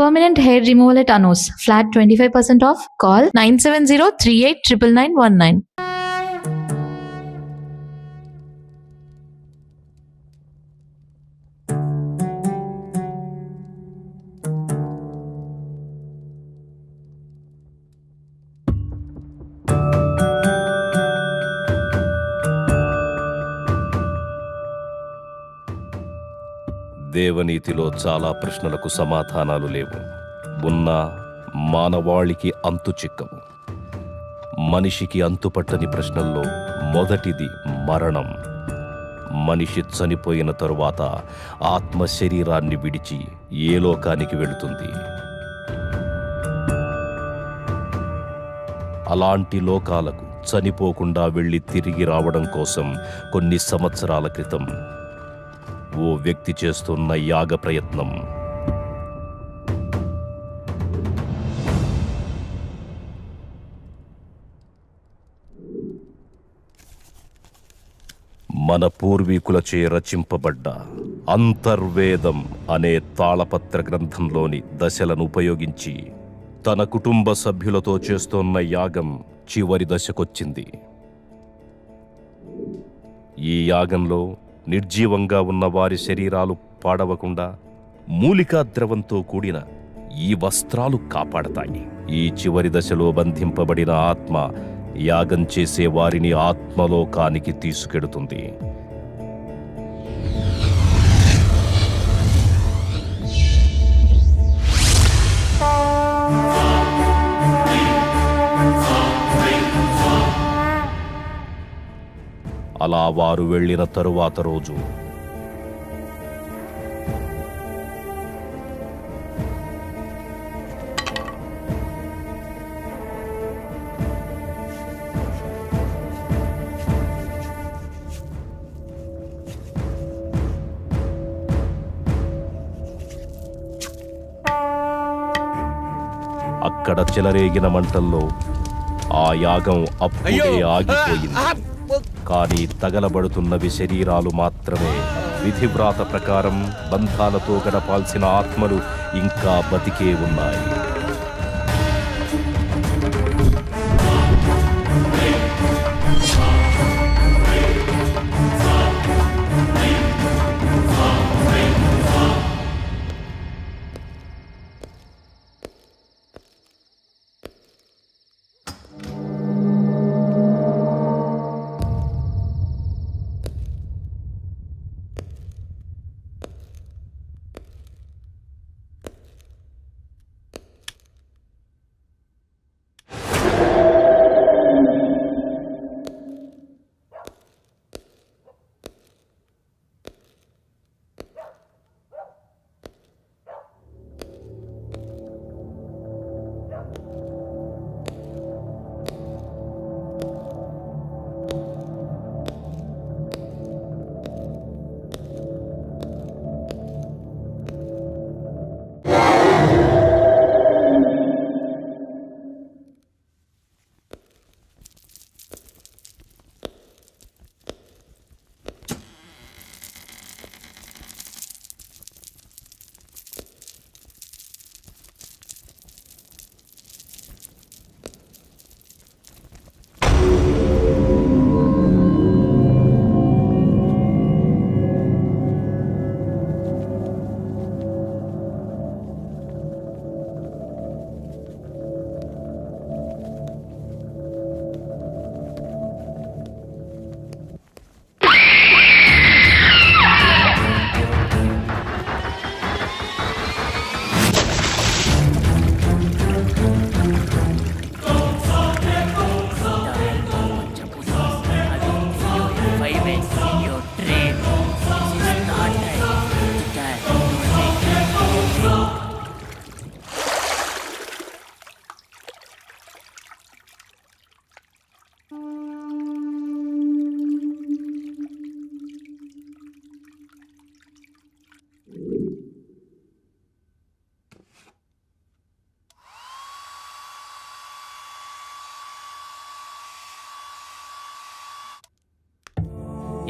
Permanent hair removal at Anos. Flat 25% off. Call 970-389919. దేవనీతిలో చాలా ప్రశ్నలకు సమాధానాలు లేవు. ఉన్నా మానవాళికి అంతు చిక్కవు. మనిషికి అంతుపట్టని ప్రశ్నల్లో మొదటిది మరణం. మనిషి చనిపోయిన తరువాత ఆత్మ శరీరాన్ని విడిచి ఏ లోకానికి వెళుతుంది? అలాంటి లోకాలకు చనిపోకుండా వెళ్ళి తిరిగి రావడం కోసం కొన్ని సంవత్సరాల క్రితం ఓ వ్యక్తి చేస్తున్న యాగ ప్రయత్నం. మన పూర్వీకులచే రచింపబడ్డ అంతర్వేదం అనే తాళపత్ర గ్రంథంలోని దశలను ఉపయోగించి తన కుటుంబ సభ్యులతో చేస్తోన్న యాగం చివరి దశకొచ్చింది. ఈ యాగంలో నిర్జీవంగా ఉన్న వారి శరీరాలు పాడవకుండా మూలికా ద్రవంతో కూడిన ఈ వస్త్రాలు కాపాడతాయి. ఈ చివరి దశలో బంధింపబడిన ఆత్మ యాగం చేసే వారిని ఆత్మలోకానికి తీసుకెడుతుంది. అలా వారు వెళ్ళిన తరువాత రోజు అక్కడ చెలరేగిన మంటల్లో ఆ యాగం అప్పుడే ఆగిపోయింది. కానీ తగలబడుతున్నవి శరీరాలు మాత్రమే. విధివ్రాత ప్రకారం బంధాలతో గడపాల్సిన ఆత్మలు ఇంకా బతికే ఉన్నాయి.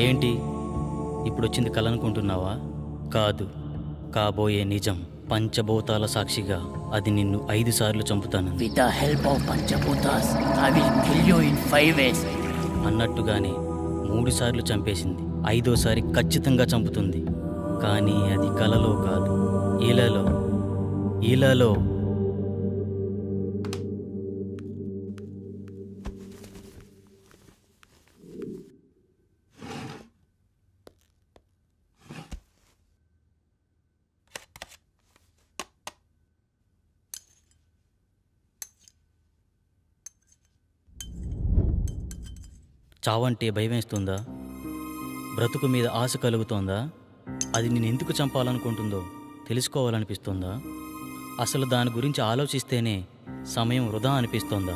ఏంటి ఇప్పుడొచ్చింది కలనుకుంటున్నావా? కాదు, కాబోయే నిజం. పంచభూతాల సాక్షిగా అది నిన్ను 5 సార్లు చంపుతాను With the help of Panchabutas, I will kill you in 5 ways. అన్నట్టుగానే 3 సార్లు చంపేసింది. 5వసారి ఖచ్చితంగా చంపుతుంది. కానీ అది కలలో కాదు, ఇలాలో. చావంటే భయం వేస్తుందా? బ్రతుకు మీద ఆశ కలుగుతోందా? అది నేను ఎందుకు చంపాలనుకుంటుందో తెలుసుకోవాలనిపిస్తుందా? అసలు దాని గురించి ఆలోచిస్తేనే సమయం వృధా అనిపిస్తోందా?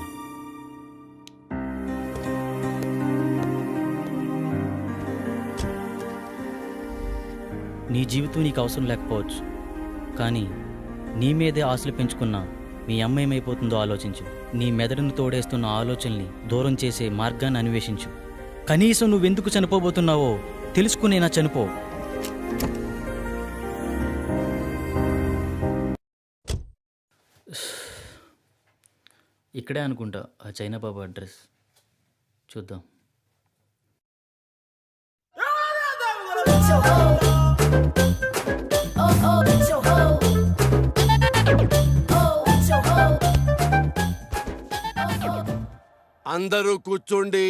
నీ జీవితం నీకు అవసరం లేకపోవచ్చు, కానీ నీ మీదే ఆశలు పెంచుకున్న మీ అమ్మ ఏమైపోతుందో ఆలోచించు. నీ మెదడును తోడేస్తున్న ఆలోచనల్ని దూరం చేసే మార్గాన్ని అన్వేషించు. కనీసం నువ్వెందుకు చనిపోబోతున్నావో తెలుసుకునేనా చనిపో. ఇక్కడే అనుకుంటా ఆ చైనా బాబు అడ్రస్. చూద్దాం. అందరూ కూర్చోండి.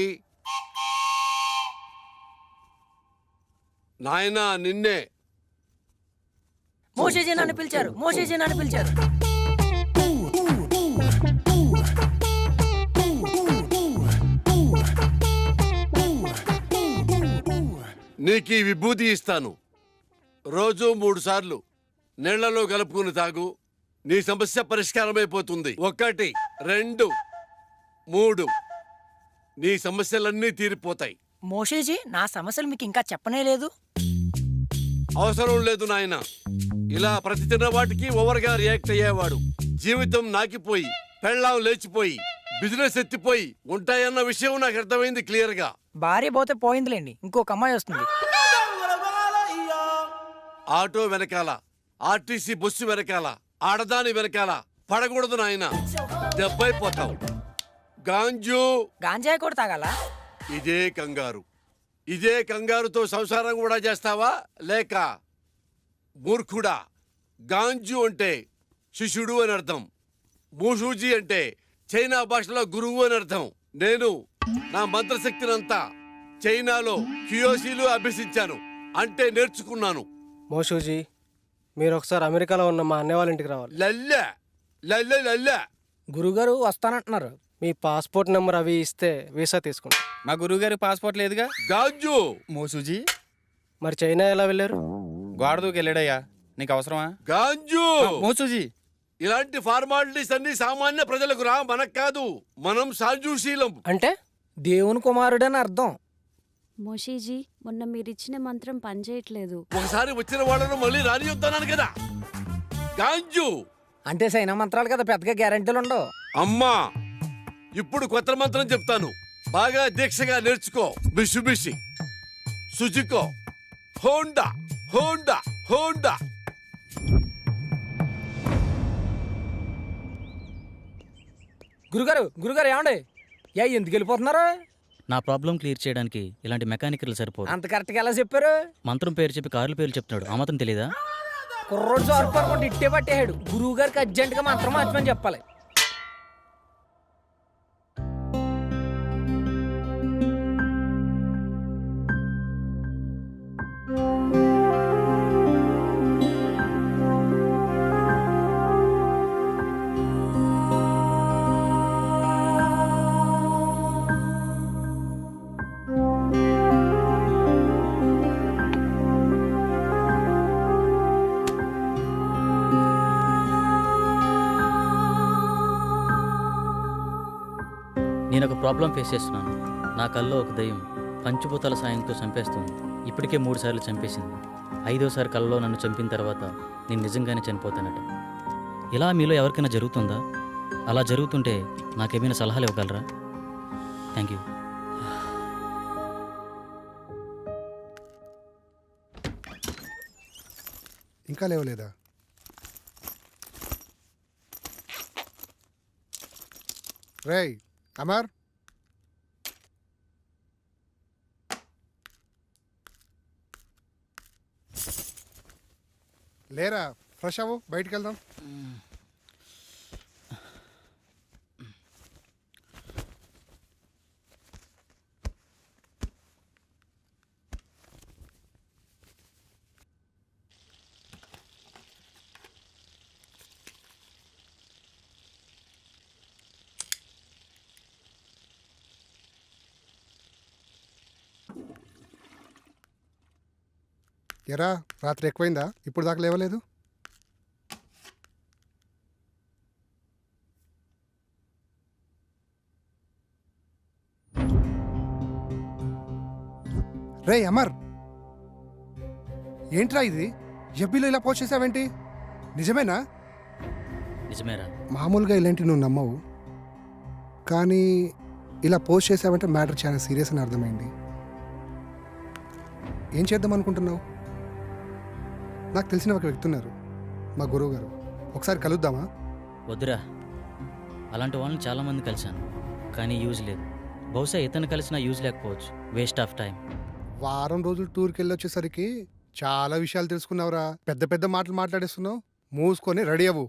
నాయనా నిన్నే. మోషేజీ నన్ను పిలిచారు. నీకు ఈ విభూతి ఇస్తాను. రోజు 3 సార్లు నీళ్లలో కలుపుకుని తాగు. నీ సమస్య పరిష్కారమైపోతుంది. 1 2 3 నీ సమస్యలన్నీ తీరిపోతాయి. మోషేజీ, నా సమస్యలు మీకు ఇంకా చెప్పనే లేదు. అవసరం లేదు నాయన. ఇలా ప్రతి చిన్న వాటికి ఓవర్గా రియాక్ట్ అయ్యేవాడు జీవితం నాకిపోయి, పెళ్ళాం లేచిపోయి, బిజినెస్ ఎత్తిపోయి ఉంటాయన్న విషయం నాకు అర్థమైంది క్లియర్ గా. భార్య పోతే పోయిందిలేండి, ఇంకొక అమ్మాయి వస్తుంది. ఆటో వెనకాల, ఆర్టీసీ బస్సు వెనకాల, ఆడదాని వెనకాల పడకూడదు నాయన, దెబ్బైపోతావు. గాంజు గాంజాయి కూడా తాగాల? ఇదే కంగారుతో సంసారం కూడా చేస్తావా? లేక మూర్ఖుడా? గాంజు అంటే శిష్యుడు అని అర్థం. మూషూజీ అంటే చైనా భాషలో గురువు అని అర్థం. నేను నా మంత్రశక్తినంతా చైనాలో క్యూయోసీలు అభ్యసించాను, అంటే నేర్చుకున్నాను. మోషూజీ, మీరు ఒకసారి అమెరికాలో ఉన్న మా అన్నయ్య వాళ్ళ ఇంటికి రావాలి. లల్లె లల్లె లల్లె. గురుగారు వస్తానంటున్నారు. మీ పాస్పోర్ట్ నెంబర్ అవి ఇస్తే వీసా తీసుకుంటాం. మా గురువుగారి పాస్పోర్ట్ లేదుగా. గాంజు మోసూజీ, మరి చైనా ఎలా వెళ్ళారు? గోడ దూకి వెళ్ళాడయ్యా. నీకు అవసరమా? గాంజు మోసూజీ, ఇలాంటి ఫార్మాలిటీస్ అన్ని సామాన్య ప్రజలకు రా, మనకు కాదు. మనం సాంజుశీలం. అంటే దేవుని కుమారుడని అర్థం. మోషీజీ, మొన్న మీరిచ్చిన మంత్రం పనిచేయట్లేదు. ఒకసారి వచ్చిన వాళ్ళను మళ్ళీ రానియొద్దన్నాను కదా. గాంజు అంటే సైనా మంత్రాలు కదా, పెద్దగా గ్యారెంటీలు ఉండవు. అమ్మా, ఇప్పుడు కొత్త మంత్రం చెప్తాను, బాగా దీక్షగా నేర్చుకో. బిషుబిషి, సుజుకో, హోండా హోండా హోండా. గురుగారు ఏమండి? ఎందుకు వెళ్ళిపోతున్నారు? నా ప్రాబ్లం క్లియర్ చేయడానికి ఇలాంటి మెకానికల్ సరిపోదు. అంత కరెక్ట్గా ఎలా చెప్పారు? మంత్రం పేరు చెప్పి కార్ల పేర్లు చెప్తున్నాడు. ఆ మాత్రం తెలీదా? కుర్రోడు సార్పడుకుంటే ఇట్టే పట్టేశాడు. గురువు గారికి అర్జెంటుగా మంత్రం మార్చమని చెప్పాలి. నేను ఒక ప్రాబ్లం ఫేస్ చేస్తున్నాను. నా కల్లో ఒక దయ్యం పంచభూతాల సాయంతో చంపేస్తుంది. ఇప్పటికే 3 సార్లు చంపేసింది. 5వసారి కల్లో నన్ను చంపిన తర్వాత నేను నిజంగానే చనిపోతానట. ఇలా మీలో ఎవరికైనా జరుగుతుందా? అలా జరుగుతుంటే నాకేమైనా సలహాలు ఇవ్వగలరా? Thank you. ఇంకా లేవలేదా? రేయ్ అమర్, లేరా, ఫ్రెష్ అవ్వు, బయటికి వెళ్దాం. ఎరా, రాత్రి ఎక్కువైందా? ఇప్పుడు దాకా లేవలేదు. రే అమర్, ఏంట్రా ఇది? ఎఫ్బీలో ఇలా పోస్ట్ చేసావేంటి? నిజమేనా? నిజమేరా? మామూలుగా ఇలాంటివి నువ్వు నమ్మవు, కానీ ఇలా పోస్ట్ చేసావంటే మ్యాటర్ చాలా సీరియస్ అని అర్థమైంది. ఏం చేద్దాం అనుకుంటున్నావు? నాకు తెలిసిన ఒక వ్యక్తి ఉన్నారు, మా గురువు గారు. ఒకసారి కలుద్దామా? వద్దురా, అలాంటి వాళ్ళని చాలామంది కలిశాను, కానీ యూజ్ లేదు. బహుశా ఇతను కలిసినా యూజ్ లేకపోవచ్చు. Waste of time. వారం రోజులు టూర్కి వెళ్ళి వచ్చేసరికి చాలా విషయాలు తెలుసుకున్నావురా. పెద్ద పెద్ద మాటలు మాట్లాడేస్తున్నావు. మూసుకొని రెడీ అవ్వు.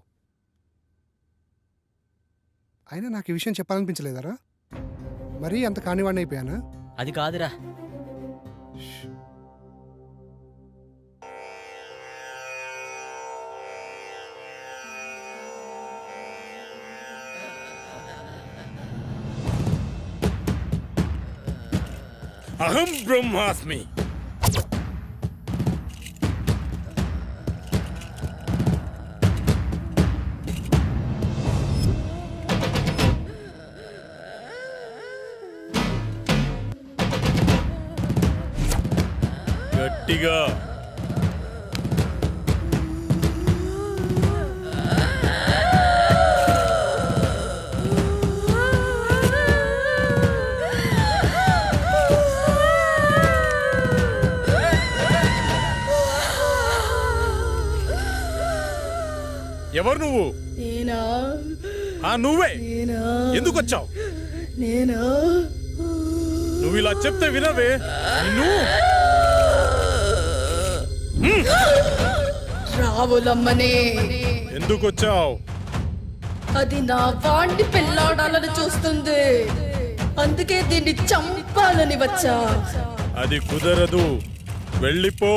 అయినా నాకు ఈ విషయం చెప్పాలనిపించలేదరా? మరీ అంత కానివాడిని అయిపోయానా? అది కాదురా. అహం బ్రహ్మాస్మి. గట్టిగా. ఎవరు నువ్వు? నేనా? నువ్వే. నేనా? ఎందుకు వచ్చావు? నేనా? నువ్వు ఇలా చెప్తే వినవే. నిన్ను రావులమ్మనే. ఎందుకు వచ్చావు? అది నా వాణ్ణి పెళ్ళాడాలని చూస్తుంది, అందుకే దీన్ని చంపాలని వచ్చా. అది కుదరదు, వెళ్ళిపో.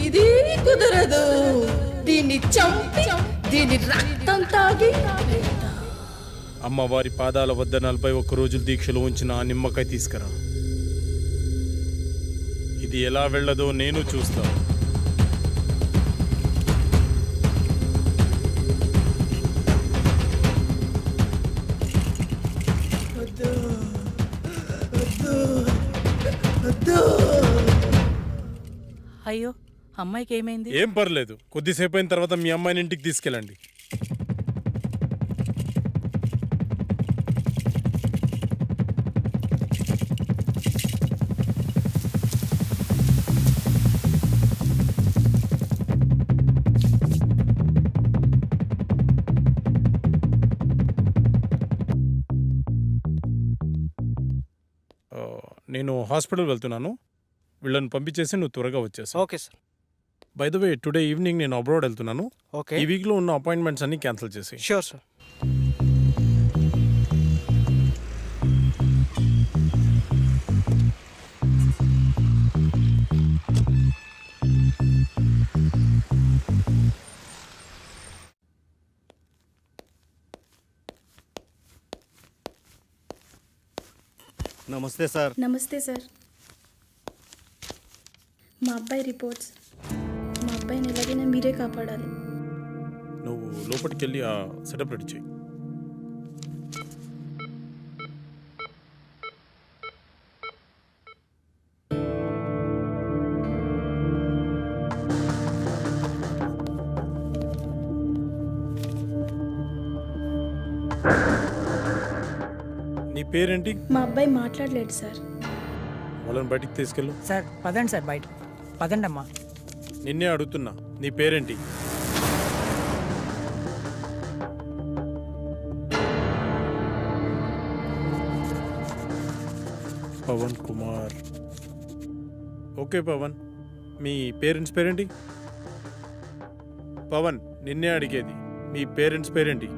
ఇది కుదరదు, దీన్ని చంపి దీని రక్తం తాగి. అమ్మవారి పాదాల వద్ద 41 రోజులు దీక్షలు ఉంచిన ఆ నిమ్మకాయ తీసుకురా. ఇది ఎలా వెళ్ళదో నేను చూస్తా. అయ్యో, అమ్మాయికి ఏమైంది? ఏం పర్లేదు, కొద్దిసేపు అయిన తర్వాత మీ అమ్మాయిని ఇంటికి తీసుకెళ్ళండి. నేను హాస్పిటల్ వెళ్తున్నాను, వీళ్ళని పంపించేసి నువ్వు త్వరగా వచ్చేసి. Okay sir. By the way, today evening నేను అబ్రాడ్ వెళ్తున్నాను. ఓకే, ఈ వీక్లో ఉన్న అపాయింట్మెంట్స్ అన్ని క్యాన్సిల్ చేసి. Sure sir. నమస్తే సార్. నమస్తే సార్. మా అబ్బాయి రిపోర్ట్స్. మా అబ్బాయిని ఎలాగైనా మీరే కాపాడాలి. నువ్వు లోపలికి వెళ్ళి ఆ సెటప్ రెడీ చేయి. నీ పేరేంటి? మా అబ్బాయి మాట్లాడలేడు సార్. వాళ్ళని బయటికి తీసుకెళ్ళు. సార్ పదండి సార్, బయట పదండి అమ్మా. నిన్నే అడుగుతున్నా, నీ పేరేంటి? పవన్ కుమార్. ఓకే పవన్, మీ పేరెంట్స్ పేరేంటి? పవన్, నిన్నే అడిగేది, మీ పేరెంట్స్ పేరేంటి?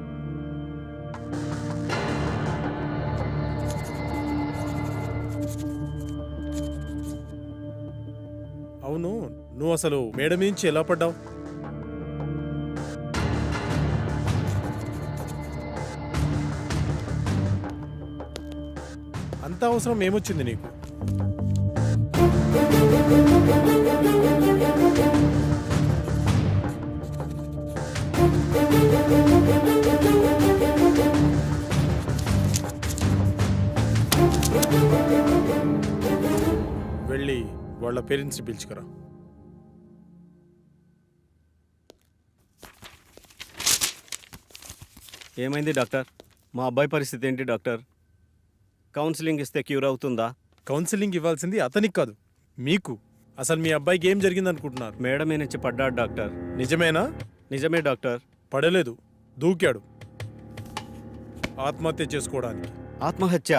అవును, నువ్వు అసలు మేడ నుంచి ఎలా పడ్డావు? అంత అవసరం ఏమొచ్చింది నీకు? వెళ్ళి వాళ్ళ పేరెంట్స్ పిలుచుకురా. ఏమైంది డాక్టర్? మా అబ్బాయి పరిస్థితి ఏంటి డాక్టర్? కౌన్సిలింగ్ ఇస్తే క్యూర్ అవుతుందా? కౌన్సిలింగ్ ఇవ్వాల్సింది అతనికి కాదు, మీకు. అసలు మీ అబ్బాయికి ఏం జరిగింది అనుకుంటున్నారు? మేడ మీద నుంచి పడ్డాడు డాక్టర్. నిజమేనా? నిజమే డాక్టర్. పడలేదు, దూకాడు ఆత్మహత్య చేసుకోవడానికి. ఆత్మహత్య?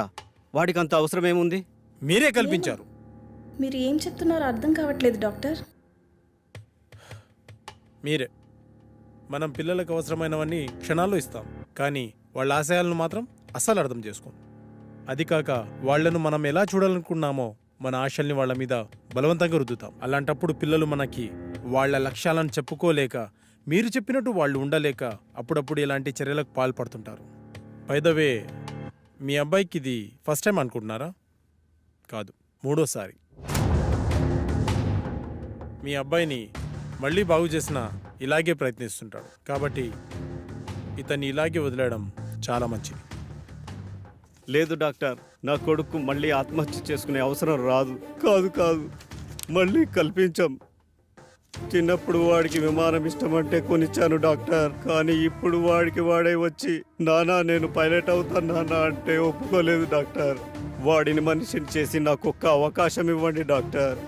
వాడికి అంత అవసరం ఏముంది? మీరే కల్పించారు. మీరు ఏం చెప్తున్నారో అర్థం కావట్లేదు డాక్టర్. మీరే. మనం పిల్లలకు అవసరమైనవన్నీ క్షణాల్లో ఇస్తాం, కానీ వాళ్ళ ఆశయాలను మాత్రం అస్సలు అర్థం చేసుకోం. అది కాక వాళ్లను మనం ఎలా చూడాలనుకున్నామో మన ఆశల్ని వాళ్ళ మీద బలవంతంగా రుద్దుతాం. అలాంటప్పుడు పిల్లలు మనకి వాళ్ళ లక్ష్యాలను చెప్పుకోలేక, మీరు చెప్పినట్టు వాళ్ళు ఉండలేక అప్పుడప్పుడు ఇలాంటి చర్యలకు పాల్పడుతుంటారు. బై ద వే, మీ అబ్బాయికి ఇది ఫస్ట్ టైం అనుకుంటున్నారా? కాదు, 3వసారి. మీ అబ్బాయిని మళ్ళీ బాగు చేసిన ఇలాగే ప్రయత్నిస్తుంటాడు. కాబట్టి ఇతన్ని ఇలాగే వదిలేయడం చాలా మంచిది. లేదు డాక్టర్, నా కొడుకు మళ్ళీ ఆత్మహత్య చేసుకునే అవసరం రాదు. కాదు కాదు, మళ్ళీ కల్పించాం. చిన్నప్పుడు వాడికి విమానం ఇష్టమంటే కొనిచ్చాను డాక్టర్, కానీ ఇప్పుడు వాడికి వాడే వచ్చి నానా నేను పైలట్ అవుతాను నానా అంటే ఒప్పుకోలేదు డాక్టర్. వాడిని మనిషిని చేసి నాకు ఒక్క అవకాశం ఇవ్వండి డాక్టర్.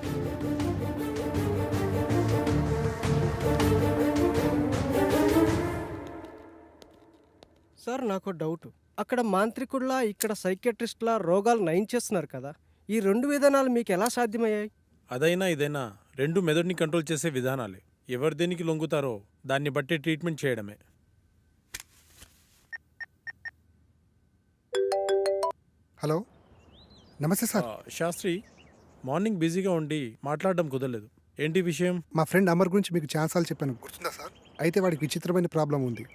సార్ నాకు డౌట్, అక్కడ మాంత్రికుల్లా ఇక్కడ సైకియాట్రిస్ట్లా రోగాలు నయం చేస్తున్నారు కదా, ఈ 2 విధానాలు మీకు ఎలా సాధ్యమయ్యాయి? అదైనా ఇదైనా రెండు మెదడుని కంట్రోల్ చేసే విధానాలే. ఎవరు దేనికి లొంగుతారో దాన్ని బట్టి ట్రీట్మెంట్ చేయడమే. హలో, నమస్తే సార్. శాస్త్రి, మార్నింగ్ బిజీగా ఉండి మాట్లాడడం కుదరలేదు. ఏంటి విషయం? మా ఫ్రెండ్ అమర్ గురించి మీకు ఛాన్సాలు చెప్పాను, గుర్తుందా సార్? అయితే వాడికి విచిత్రమైన ప్రాబ్లం ఉంది,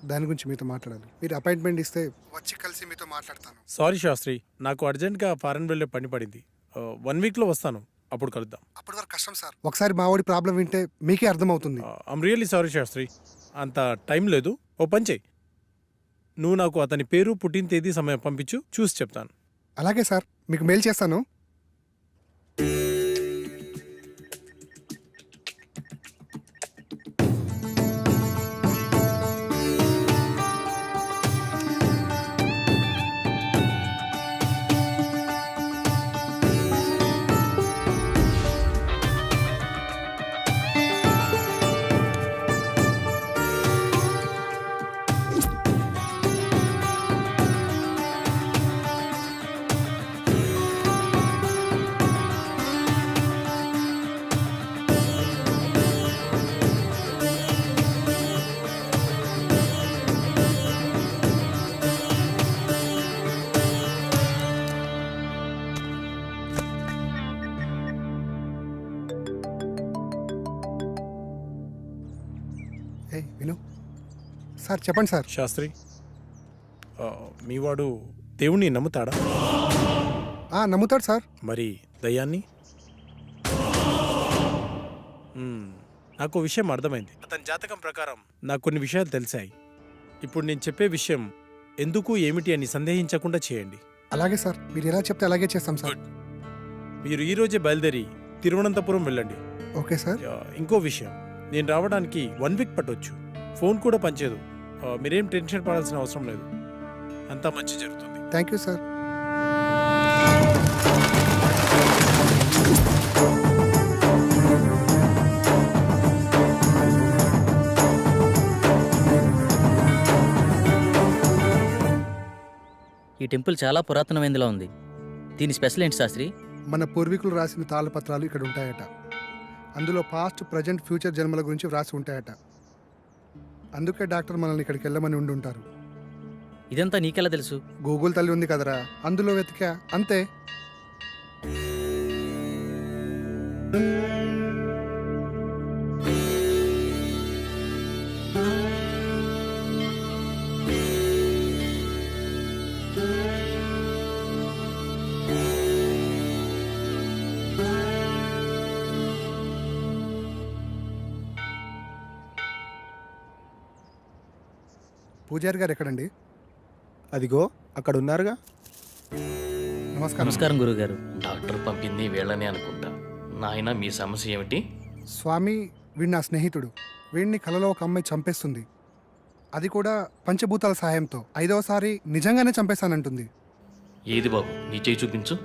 దాని గురించి మీతో మాట్లాడాలి. మీరు అపాయింట్మెంట్ ఇస్తే వచ్చి కలిసి మీతో మాట్లాడతాను. సారీ శాస్త్రి, నాకు అర్జెంట్గా ఫారెన్ వెళ్ళే పని పడింది. 1 వీక్లో వస్తాను, అప్పుడు కలుద్దాం. అప్పటి వరకు కష్టం సార్. ఒకసారి మా వాడి ప్రాబ్లం వింటే మీకే అర్థమవుతుంది. ఐమ్ రియల్లీ సారీ శాస్త్రి, అంత టైం లేదు. ఓ పని చెయ్యి, నువ్వు నాకు అతని పేరు, పుట్టిన తేదీ, సమయం పంపించు, చూసి చెప్తాను. అలాగే సార్, మీకు మెయిల్ చేస్తాను. విను సార్, చెప్పండి సార్. శాస్త్రి, మీ వాడు దేవుణ్ణి నమ్ముతాడా? నమ్ముతాడు సార్. మరి దయ్యాన్ని? నాకు విషయం అర్థమైంది. అతని జాతకం ప్రకారం నాకు కొన్ని విషయాలు తెలిసాయి. ఇప్పుడు నేను చెప్పే విషయం ఎందుకు ఏమిటి అని సందేహించకుండా చేయండి. అలాగే సార్, మీరు ఎలా చెప్తే అలాగే చేస్తాం సార్. మీరు ఈ రోజే బయలుదేరి తిరువనంతపురం వెళ్ళండి. Okay sir. ఇంకో విషయం, నేను రావడానికి 1 వీక్ పట్టొచ్చు. ఫోన్ కూడా పనిచేయదు. మీరేం టెన్షన్ పడాల్సిన అవసరం లేదు, అంతా మంచి జరుగుతుంది. Thank you sir. ఈ టెంపుల్ చాలా పురాతనమైనదిలా ఉంది. దీని స్పెషల్ ఏంటి శాస్త్రి? మన పూర్వీకులు రాసిన తాళపత్రాలు ఇక్కడ ఉంటాయట. అందులో పాస్ట్, ప్రజెంట్, ఫ్యూచర్ జన్మల గురించి వ్రాసి ఉంటాయట. అందుకే డాక్టర్ మనల్ని ఇక్కడికి వెళ్ళమని ఉండుంటారు. ఇదంతా నీకెలా తెలుసు? గూగుల్ తల్లి ఉంది కదరా, అందులో వెతికా అంతే. పూజారి గారు ఎక్కడండి? అదిగో అక్కడ ఉన్నారుగా. నమస్కారం. నమస్కారం గురుగారు. డాక్టర్ పంపింది వీళ్ళని అనుకుంటా. నాయన మీ సమస్య ఏమిటి? స్వామి, వీడు నా స్నేహితుడు. వీడిని కలలో ఒక అమ్మాయి చంపేస్తుంది. అది కూడా పంచభూతాల సహాయంతో. 5వసారి నిజంగానే చంపేశానంటుంది. ఏది బాబు, నీ చేయి చూపించు.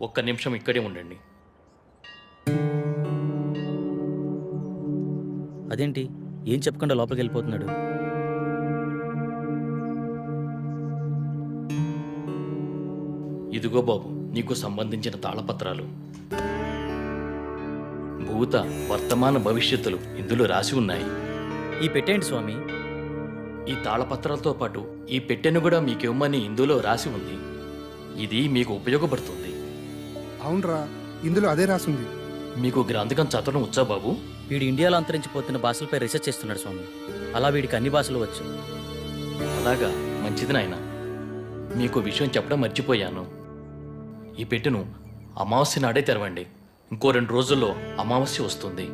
ఒక్క నిమిషం ఇక్కడే ఉండండి. అదేంటి ఏం చెప్పకుండా లోపలికి వెళ్ళిపోతున్నాడు? ఇదిగో బాబు, నీకు సంబంధించిన తాళపత్రాలు. భూత, వర్తమాన, భవిష్యత్తులు ఇందులో రాసి ఉన్నాయి. ఈ పెట్టేంటి స్వామి? ఈ తాళపత్రాలతో పాటు ఈ పెట్టెను కూడా మీకు ఇవ్వమని ఇందులో రాసి ఉంది. ఇది మీకు ఉపయోగపడుతుంది. అవునరా, ఇందులో అదే రాసుంది. మీకు గ్రంథకం చదవడం వచ్చా బాబు? వీడు ఇండియాలో అంతరించిపోతున్న భాషలపై రీసెర్చ్ చేస్తున్నాడు స్వామి. అలా వీడికి అన్ని భాషలు వచ్చు. అలాగా, మంచిది నాయన. మీకు విషయం చెప్పడం మర్చిపోయాను. ఈ పెట్టెను అమావాస్య నాడే తెరవండి. ఇంకో 2 రోజుల్లో అమావాస్య వస్తుంది.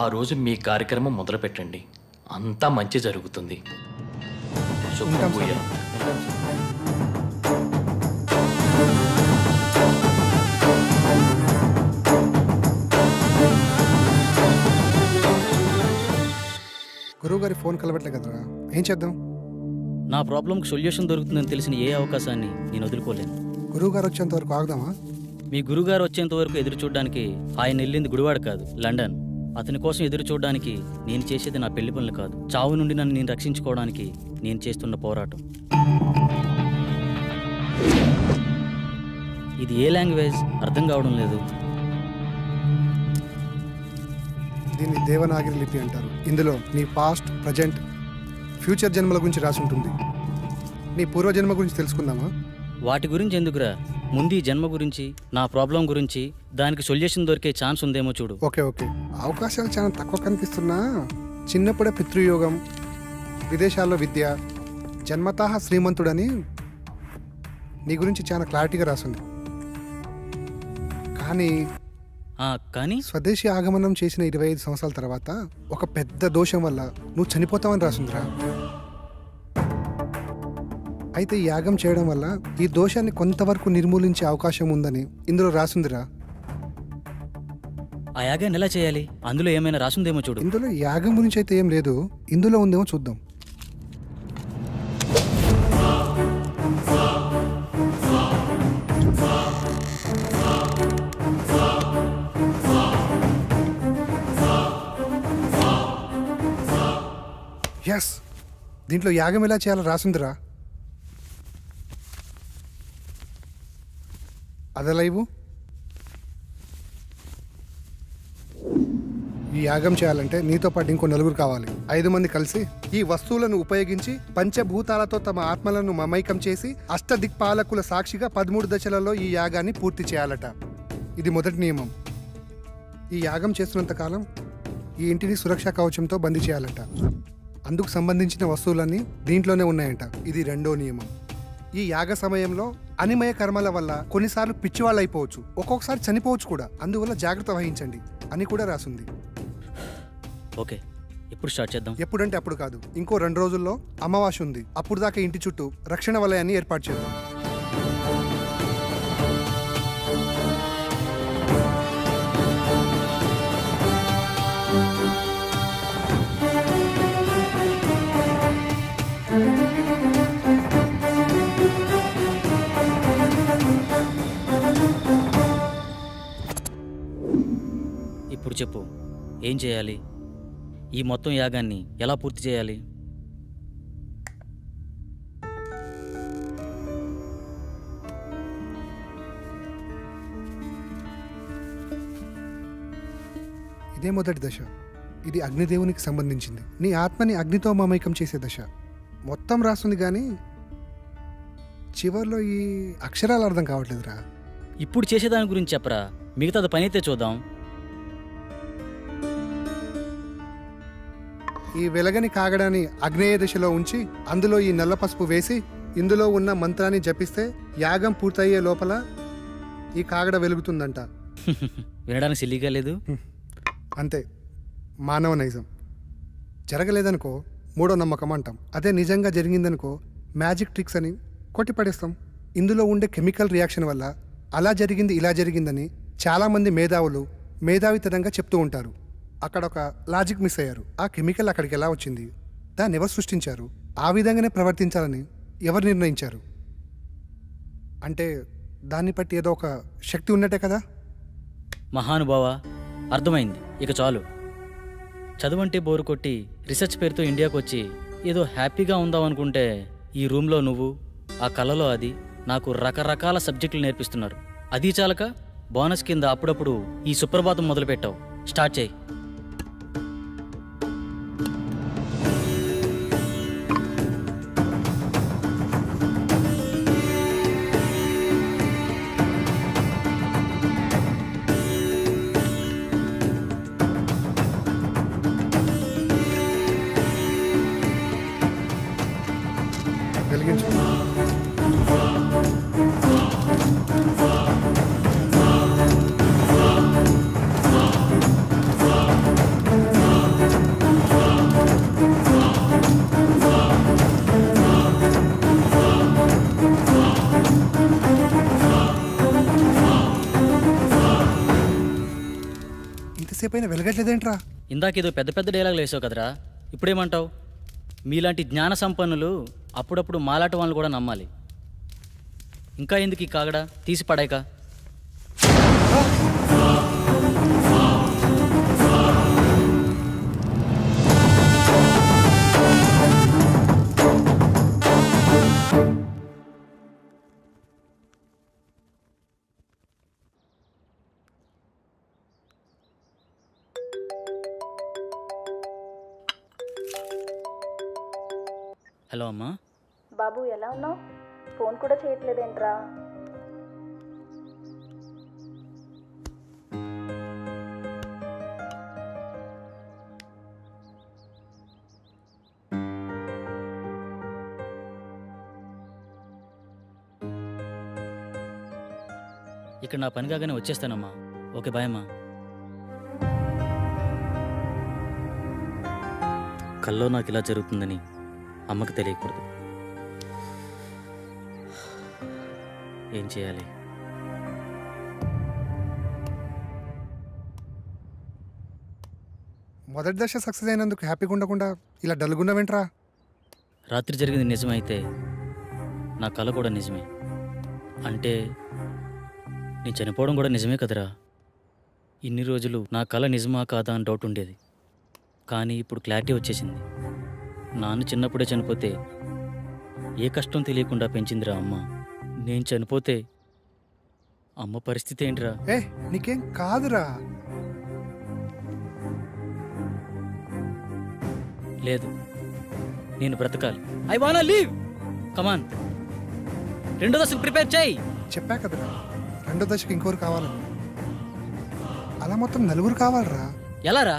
ఆ రోజు మీ కార్యక్రమం మొదలు పెట్టండి. అంతా మంచి జరుగుతుంది. శుభం భూయాత్. గురువుగారి ఫోన్ కలవట్లే కదరా, ఏం చేద్దాం? నా ప్రాబ్లంకి సొల్యూషన్ దొరుకుతుందని తెలిసిన ఏ అవకాశాన్ని నేను వదులుకోలేను. గురువుగారు వచ్చేంత వరకు ఆగుదామా? మీ గురుగారు వచ్చేంత వరకు ఎదురు చూడడానికి ఆయన వెళ్ళింది గుడివాడ కాదు, లండన్. అతని కోసం ఎదురు చూడడానికి నేను చేసేది నా పెళ్లి పనులు కాదు, చావు నుండి నన్ను నేను రక్షించుకోవడానికి నేను చేస్తున్న పోరాటం. ఇది ఏ లాంగ్వేజ్ అర్థం కావడం లేదు. దీన్ని దేవనాగరి లిపి అంటారు. ఇందులో నీ పాస్ట్, ప్రజెంట్, ఫ్యూచర్ జన్మల గురించి రాసి ఉంటుంది. నీ పూర్వజన్మ గురించి తెలుసుకుందామా? వాటి గురించి ఎందుకురా, ముందు ఈ జన్మ గురించి, నా ప్రాబ్లం గురించి, దానికి సొల్యూషన్ దొరికే ఛాన్స్ ఉందేమో చూడు. ఓకే ఓకే, అవకాశాలు చాలా తక్కువ కనిపిస్తున్నా చిన్నప్పుడే పితృయోగం, విదేశాల్లో విద్య, జన్మతః శ్రీమంతుడని నీ గురించి చాలా క్లారిటీగా రాసింది. కానీ స్వదేశీ ఆగమనం చేసిన 25 సంవత్సరాల తర్వాత ఒక పెద్ద దోషం వల్ల నువ్వు చనిపోతావని రాసిందిరా. అయితే ఈ యాగం చేయడం వల్ల ఈ దోషాన్ని కొంతవరకు నిర్మూలించే అవకాశం ఉందని ఇందులో రాసిందిరా. ఆ యాగాన్ని ఎలా చేయాలి? అందులో ఏమైనా రాసుందేమో చూడు. ఇందులో యాగం గురించి అయితే ఏం లేదు, ఇందులో ఉందేమో చూద్దాం. ఎస్, దీంట్లో యాగం ఎలా చేయాలో రాసిందిరా. అదెలా ఇవ్వు. ఈ యాగం చేయాలంటే నీతో పాటు ఇంకో 4 కావాలి. 5 మంది కలిసి ఈ వస్తువులను ఉపయోగించి పంచభూతాలతో తమ ఆత్మలను మమైకం చేసి అష్టదిక్పాలకుల సాక్షిగా 13 దశలలో ఈ యాగాన్ని పూర్తి చేయాలట. ఇది మొదటి నియమం. ఈ యాగం చేస్తున్నంత కాలం ఈ ఇంటిని సురక్షా కవచంతో బందీ చేయాలట. అందుకు సంబంధించిన వస్తువులన్నీ దీంట్లోనే ఉన్నాయంట. ఇది 2వ నియమం. ఈ యాగ సమయంలో అనిమయ కర్మల వల్ల కొన్నిసార్లు పిచ్చివాళ్ళు అయిపోవచ్చు, ఒక్కొక్కసారి చనిపోవచ్చు కూడా. అందువల్ల జాగ్రత్త వహించండి అని కూడా రాసుంది. ఓకే, ఎప్పుడు స్టార్ట్ చేద్దాం? ఎప్పుడంటే అప్పుడు కాదు, ఇంకో 2 రోజుల్లో అమావాస్య ఉంది. అప్పుడు దాకా ఇంటి చుట్టూ రక్షణ వలయాన్ని ఏర్పాటు చేద్దాం. చెప్పు, ఏం చేయాలి? ఈ మొత్తం యాగాన్ని ఎలా పూర్తి చేయాలి? ఇదే మొదటి దశ. ఇది అగ్నిదేవునికి సంబంధించింది. నీ ఆత్మని అగ్నితో మమైకం చేసే దశ. మొత్తం రాస్తుంది కానీ చివర్లో ఈ అక్షరాలు అర్థం కావట్లేదురా. ఇప్పుడు చేసేదాని గురించి చెప్పరా, మిగతాది పని అయితే చూద్దాం. ఈ వెలగని కాగడాన్ని అగ్నేయ దశలో ఉంచి అందులో ఈ నల్ల పసుపు వేసి ఇందులో ఉన్న మంత్రాన్ని జపిస్తే యాగం పూర్తయ్యే లోపల ఈ కాగడ వెలుగుతుందంట. వినడానికి సిల్లీగా లేదు. అంతే, మానవ నైజం. జరగలేదనుకో మూడో నమ్మకం అంటాం. అదే నిజంగా జరిగిందనుకో మ్యాజిక్ ట్రిక్స్ అని కొట్టిపడేస్తాం. ఇందులో ఉండే కెమికల్ రియాక్షన్ వల్ల అలా జరిగింది ఇలా జరిగిందని చాలామంది మేధావులు మేధావితనంగా చెప్తూ ఉంటారు. అక్కడ ఒక లాజిక్ మిస్ అయ్యారు. ఆ కెమికల్ అక్కడికి ఎలా వచ్చింది, దాన్ని ఎవరు సృష్టించారు, ఆ విధంగానే ప్రవర్తించాలని ఎవరు నిర్ణయించారు? అంటే దాన్ని బట్టి ఏదో ఒక శక్తి ఉన్నట్టే కదా. మహానుభావ, అర్థమైంది. ఇక చాలు. చదువంటే బోరు కొట్టి రీసెర్చ్ పేరుతో ఇండియాకు వచ్చి ఏదో హ్యాపీగా ఉందాం అనుకుంటే ఈ రూమ్లో నువ్వు, ఆ కళలో అది నాకు రకరకాల సబ్జెక్టులు నేర్పిస్తున్నారు. అది చాలక బోనస్ కింద అప్పుడప్పుడు ఈ సుప్రభాతం మొదలుపెట్టావు. స్టార్ట్ చేయి. వెలిగించు. ఇంతసేపు అయినా వెలగట్లేదేంట్రా? ఇందాకేదో పెద్ద పెద్ద డైలాగులు వేసావు కదరా, ఇప్పుడేమంటావు? మీలాంటి జ్ఞాన సంపన్నులు అప్పుడప్పుడు మాలాట వాళ్ళని కూడా నమ్మాలి. ఇంకా ఎందుకు ఈ కాగడా, తీసి పడాయిక. హలో అమ్మా. బాబు ఎలా ఉన్నావు? ఫోన్ కూడా చేయట్లేదేంట్రా? ఇక్కడ నా పని కాగానే వచ్చేస్తానమ్మా. ఓకే, బాయ్ అమ్మా. కల్లో నాకు ఇలా జరుగుతుందని అమ్మకి తెలియకూడదు. ఏం చేయాలి? మొదటి దశ సక్సెస్ అయినందుకు హ్యాపీగా ఉండకుండా ఇలా డల్గున్నావేంట్రా? రాత్రి జరిగింది నిజమైతే నా కళ కూడా నిజమే. అంటే నేను చనిపోవడం కూడా నిజమే కదరా. ఇన్ని రోజులు నా కళ నిజమా కాదా అని డౌట్ ఉండేది. కానీ ఇప్పుడు క్లారిటీ వచ్చేసింది. నాన్న చిన్నప్పుడే చనిపోతే ఏ కష్టం తెలియకుండా పెంచిందిరా అమ్మ. నేను చనిపోతే అమ్మ పరిస్థితి ఏంటిరా? ఏ నీకేం కాదురా. లేదు, నేను బ్రతకాలి. ఐ వానా లీవ్. కమాన్, రెండో దశకు ప్రిపేర్ చేయి. చెప్పా కదరా, రెండో దశకి ఇంకోరు కావాలని. అలా మొత్తం నలుగురు కావాలరా. ఎలారా?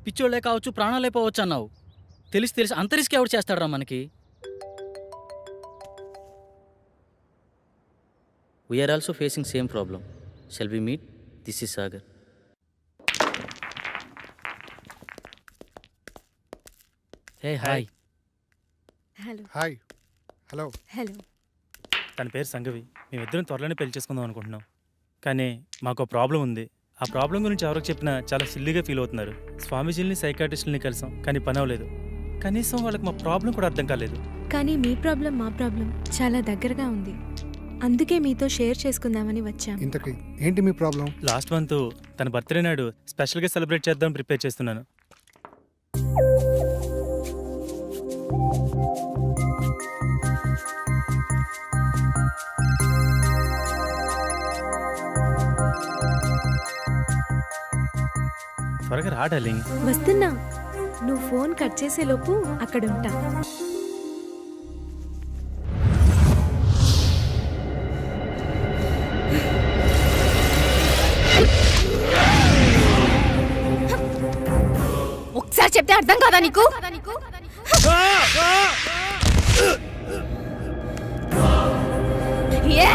పిచ్చోళ్లే కావచ్చు, ప్రాణాలే పోవచ్చు అన్నావు. తెలిసి అంత రిస్క్ ఎవరు చేస్తాడరా మనకి? We are also facing same problem. Shall we meet? This is Sagar. Hey hi. Hello. Hi. Hello. Hello. తన పేరు సంగవి. మేమిద్దరం త్వరలోనే పెళ్లి చేసుకుందాం అనుకుంటున్నాం. కానీ మాకు ప్రాబ్లం ఉంది. ఆ ప్రాబ్లం గురించి ఎవరికి చెప్పినా చాలా సిల్లీగా ఫీల్ అవుతున్నారు. స్వామీజీని, సైకాట్రిస్టులని కలిసాం, కానీ పని అవ్వలేదు. కనీసం వాళ్ళకి మా ప్రాబ్లం కూడా అర్థం కాలేదు. కానీ మీ ప్రాబ్లం మా ప్రాబ్లం చాలా దగ్గరగా ఉంది. అందుకే మీతో షేర్ చేసుకుందామని వచ్చాం. ఇంతకీ ఏంటి మీ ప్రాబ్లం? లాస్ట్ మంత్ తన బర్త్డే నాడు స్పెషల్గా సెలబ్రేట్ చేద్దాం ప్రిపేర్ చేస్తున్నాను. త్వరగా రా డార్లింగ్. వస్తున్నా. నువ్వు ఫోన్ కట్ చేసేలోపు అక్కడ ఉంటా. ఒకసారి చెప్తే అర్థం కాదా నీకు? ఏ!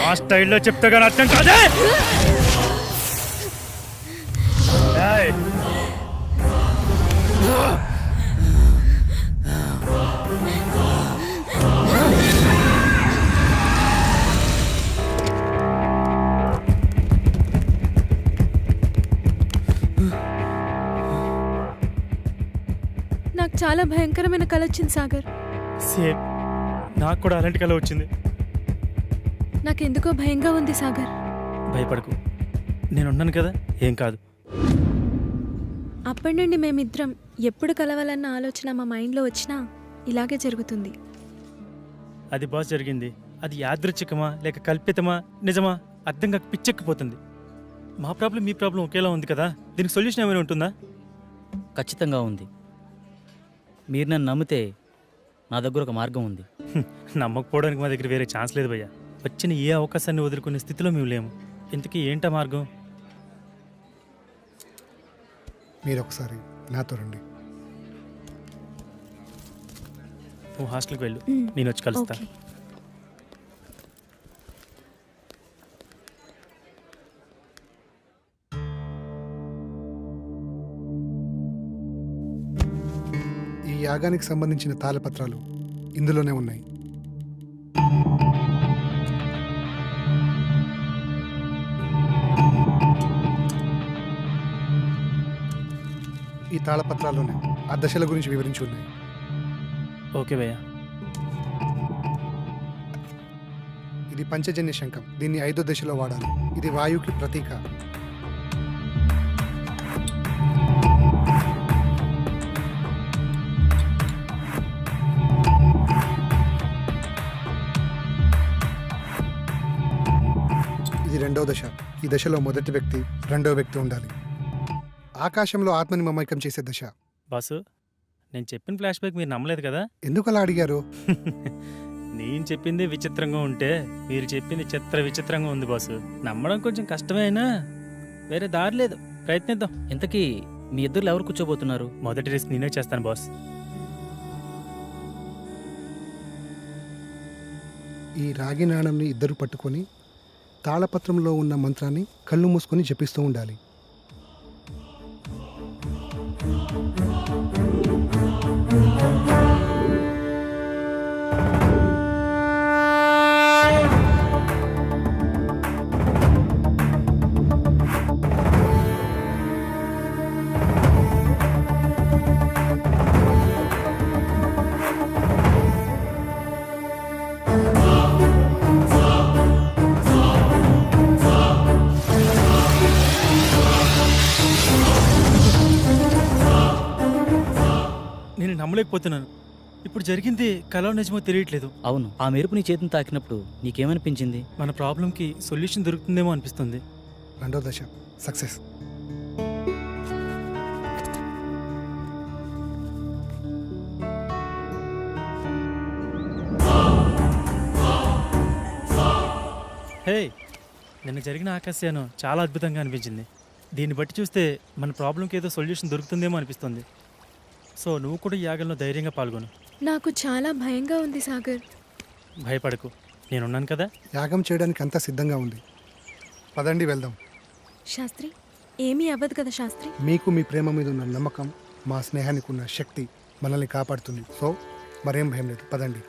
ఆ స్టైల్లో చెప్తే కానీ అర్థం కాదే. ఏయ్! నాకు చాలా భయంకరమైన కల వచ్చింది సాగర్. సేమ్ నాకు కూడా అలాంటి కల వచ్చింది. నాకెందుకో భయంగా ఉంది సాగర్. భయపడకు, నేనున్నాను కదా, ఏం కాదు. అప్పటి నుండి మేమిద్దరం ఎప్పుడు కలవాలన్న ఆలోచన మా మైండ్లో వచ్చినా ఇలాగే జరుగుతుంది. అది బాస్ జరిగింది. అది యాదృచ్ఛికమా లేక కల్పితమా నిజమా అర్థం కాక పిచ్చెక్కిపోతుంది. మా ప్రాబ్లం మీ ప్రాబ్లం ఒకేలా ఉంది కదా, దీనికి సొల్యూషన్ ఏమైనా ఉంటుందా? ఖచ్చితంగా ఉంది. మీరు నన్ను నమ్మితే నా దగ్గర ఒక మార్గం ఉంది. నమ్మకపోవడానికి మా దగ్గర వేరే ఛాన్స్ లేదు భయ్యా. వచ్చిన ఏ అవకాశాన్ని వదులుకునే స్థితిలో మేము లేము. ఇంతకీ ఏంటా మార్గం? మీరు ఒకసారి నాతో రండి. నువ్వు హాస్టల్కి వెళ్ళు, నేను వచ్చి కలుస్తా. ఓకే. ఈ యాగానికి సంబంధించిన తాళపత్రాలు ఇందులోనే ఉన్నాయి. ఈ తాళపత్రాల్లోనే ఆ దశల గురించి వివరించి ఉన్నాయి. ఓకే భయ్యా. ఇది పంచజన్య శంఖం. దీన్ని 5వ దశలో వాడాలి. ఇది వాయువుకి ప్రతీక. ఇది 2వ దశ. ఈ దశలో మొదటి వ్యక్తి, 2వ వ్యక్తి ఉండాలి. ఆకాశంలో ఆత్మని మమైకం చేసే దశ. బాసు, నేను చెప్పిన ఫ్లాష్ బ్యాక్ మీరు నమ్మలేదు కదా? ఎందుకు అలా అడిగారు? నేను చెప్పింది విచిత్రంగా ఉంటే మీరు చెప్పింది విచిత్రంగా ఉంది బాసు. నమ్మడం కొంచెం కష్టమైనా వేరే దారి లేదు, ప్రయత్నిద్దాం. ఇంతకీ మీ ఇద్దరు ఎవరు కూర్చోబోతున్నారు? మొదటి రిస్క్ నేనే చేస్తాను బాస్. ఈ రాగి నాణంని ఇద్దరు పట్టుకొని తాళపత్రంలో ఉన్న మంత్రాన్ని కళ్ళు మూసుకొని జపిస్తూ ఉండాలి. నేను నమ్మలేకపోతున్నాను. ఇప్పుడు జరిగింది కలో నిజమో తెలియట్లేదు. అవును, ఆ మెరుపు నీ చేతిని తాకినప్పుడు నీకేమనిపించింది? మన ప్రాబ్లంకి సొల్యూషన్ దొరుకుతుందేమో అనిపిస్తుంది. 2వ దశ సక్సెస్. హే, నిన్న జరిగిన ఆకాశయానం చాలా అద్భుతంగా అనిపించింది. దీన్ని బట్టి చూస్తే మన ప్రాబ్లంకి ఏదో సొల్యూషన్ దొరుకుతుందేమో అనిపిస్తుంది. సో నువ్వు కూడా ఈ యాగంలో ధైర్యంగా పాల్గొను. నాకు చాలా భయంగా ఉంది సాగర్. భయపడకు, నేనున్నాను కదా. యాగం చేయడానికి అంతా సిద్ధంగా ఉంది. పదండి వెళ్దాం. శాస్త్రి, ఏమీ అవ్వదు కదా శాస్త్రి? మీకు మీ ప్రేమ మీద ఉన్న నమ్మకం, మా స్నేహానికి ఉన్న శక్తి మనల్ని కాపాడుతుంది. సో మరేం భయం లేదు, పదండి.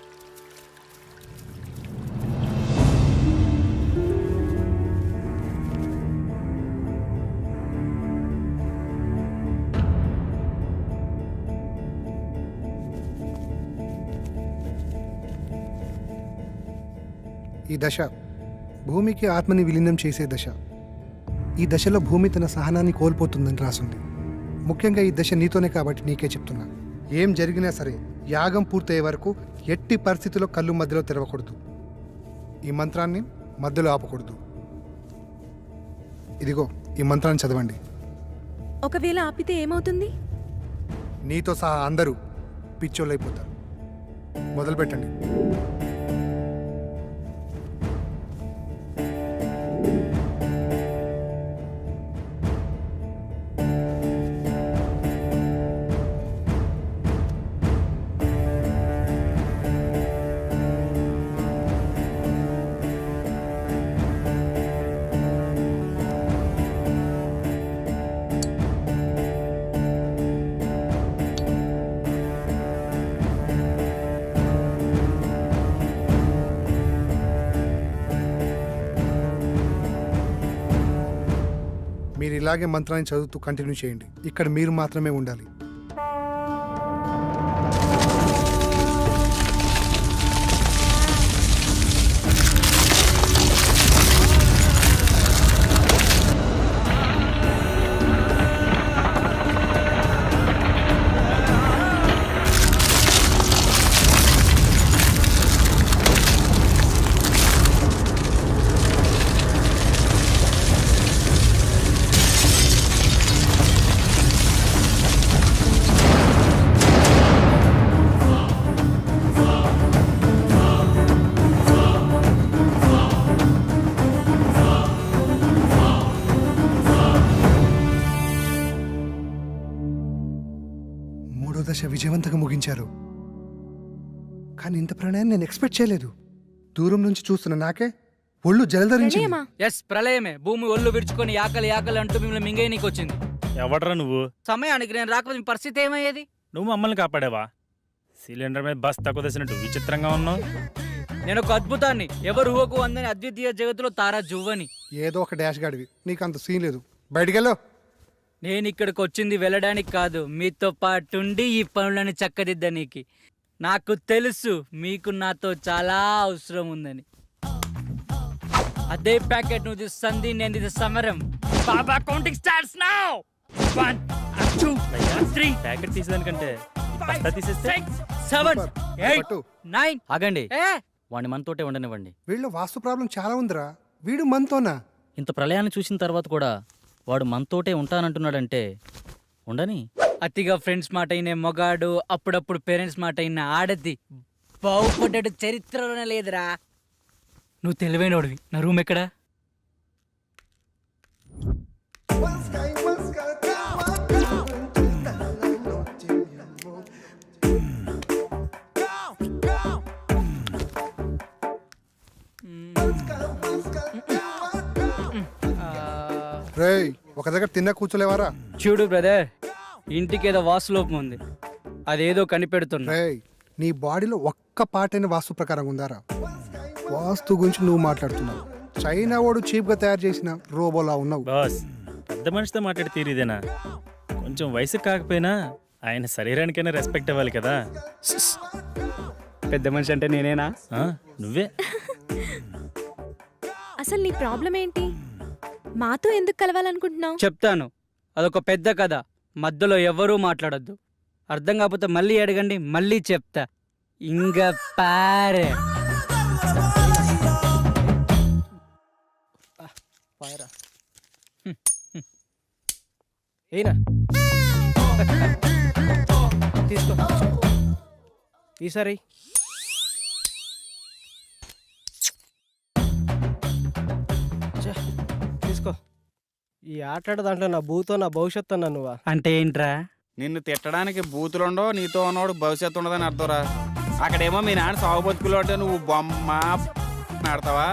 ఈ దశ భూమికి ఆత్మని విలీనం చేసే దశ. ఈ దశలో భూమి తన సహనాన్ని కోల్పోతుందని రాసుంది. ముఖ్యంగా ఈ దశ నీతోనే కాబట్టి నీకే చెప్తున్నా. ఏం జరిగినా సరే యాగం పూర్తయ్యే వరకు ఎట్టి పరిస్థితుల్లో కళ్ళు మధ్యలో తెరవకూడదు. ఈ మంత్రాన్ని మధ్యలో ఆపకూడదు. ఇదిగో ఈ మంత్రాన్ని చదవండి. ఒకవేళ ఆపితే ఏమవుతుంది? నీతో సహా అందరూ పిచ్చోళ్ళైపోతారు. మొదలు పెట్టండి. మీరు ఇలాగే మంత్రాన్ని చదువుతూ కంటిన్యూ చేయండి. ఇక్కడ మీరు మాత్రమే ఉండాలి. మూడో దశ విజయవంతంగా ముగించారు. కానీ ఇంత ప్రణయాన్ని నేను ఎక్స్పెక్ట్ చేయలేదు. దూరం నుంచి చూస్తున్న నాకే ఒళ్ళు జలధరించింది. ప్రణయమా? ఎస్, ప్రళయమే. భూమి ఒళ్ళు విడుచుకొని ఆకలి ఆకలి అంటూ మిమ్మల్ని మింగేయనీకి వచ్చింది. ఎవడరా నువ్వు? సమయానికి నేను రాకపోతే మీ పరిస్థితి ఏమయ్యేది? నువ్వు మమ్మల్ని కాపాడావా? సిలిండర్ మీద బస్ తక్కువ తెచ్చినట్టు విచిత్రంగా ఉన్నావు. నేను ఒక అద్భుతాన్ని, ఎవరు ఊహకు అందని అద్వితీయ జగత్తులో తారా జువ్వని. ఏదో ఒక డాష్ గాడివి, నీకు అంత సీన్ లేదు. బయటికెళ్ళు. నేను ఇక్కడికి వచ్చింది వెళ్ళడానికి కాదు, మీతో పాటుండి ఈ పనులను చక్కదిద్దనీకి. నాకు తెలుసు మీకు నాతో చాలా అవసరం ఉందని. అదే ప్యాకెట్ నువ్వు సంధి, నేను ఇది సమరం. బాబా కౌంటింగ్ స్టార్ట్స్ నౌ. 1 2 3 ప్యాకెట్ తీసేదానికంటే బస్తా తీసేస్తే 7 8 పట్టు. 9. ఆగండి, వాడిని మనతోటే ఉండనివ్వండి. వీళ్ళ వాస్తు ప్రాబ్లం చాలా ఉందిరా. వీడు మనతోనా? ఇంత ప్రళయాన్ని చూసిన తర్వాత కూడా వాడు మనతోటే ఉంటానంటున్నాడంటే ఉండని. అతిగా ఫ్రెండ్స్ మాట అయిన మొగాడు, అప్పుడప్పుడు పేరెంట్స్ మాట అయిన ఆడది బాగుపడ్డాడు చరిత్రలోనే లేదురా. నువ్వు తెలివైనోడివి. నా రూమ్ ఎక్కడా? రేయ్, ఒక దగ్గర తిన్న కూర్చోలేవారా? చూడు బ్రదర్, ఇంటికి ఏదో వాస్తులోపం ఉంది, అదేదో కనిపెడుతున్నా. రేయ్, నీ బాడీలో ఒక్క పాటైన వాస్తు ప్రకారం ఉందారా? వాస్తు గురించి నువ్వు మాట్లాడుతున్నావు. చైనా వాడు చీప్గా తయారు చేసిన రోబోలా ఉన్నావు. బాస్, పెద్ద మనిషితో మాట్లాడి తీరిదేనా? కొంచెం వయసు కాకపోయినా ఆయన శరీరానికైనా రెస్పెక్ట్ ఇవ్వాలి కదా. పెద్ద మనిషి అంటే నేనేనా? నువ్వే. అసలు నీ ప్రాబ్లం ఏంటి? మాతో ఎందుకు కలవాలనుకుంటున్నావు? చెప్తాను, అదొక పెద్ద కథ. మధ్యలో ఎవరూ మాట్లాడొద్దు. అర్థం కాకపోతే మళ్ళీ అడగండి, మళ్ళీ చెప్తా. ఇంగ పారే ఏనా తీసుకో. ఈసారి తీసుకో. ఈ ఆట దాంట్లో నా భూతో నా భవిష్యత్తు అన్నా నువ్వా? అంటే ఏంట్రా? నిన్ను తిట్టడానికి బూతులుండో, నీతో ఉన్నవాడు భవిష్యత్తు ఉండదని అర్థంరా. అక్కడేమో మీ నాన్న సాగు బతుకులు అంటే నువ్వు బొమ్మ ఆడతావా?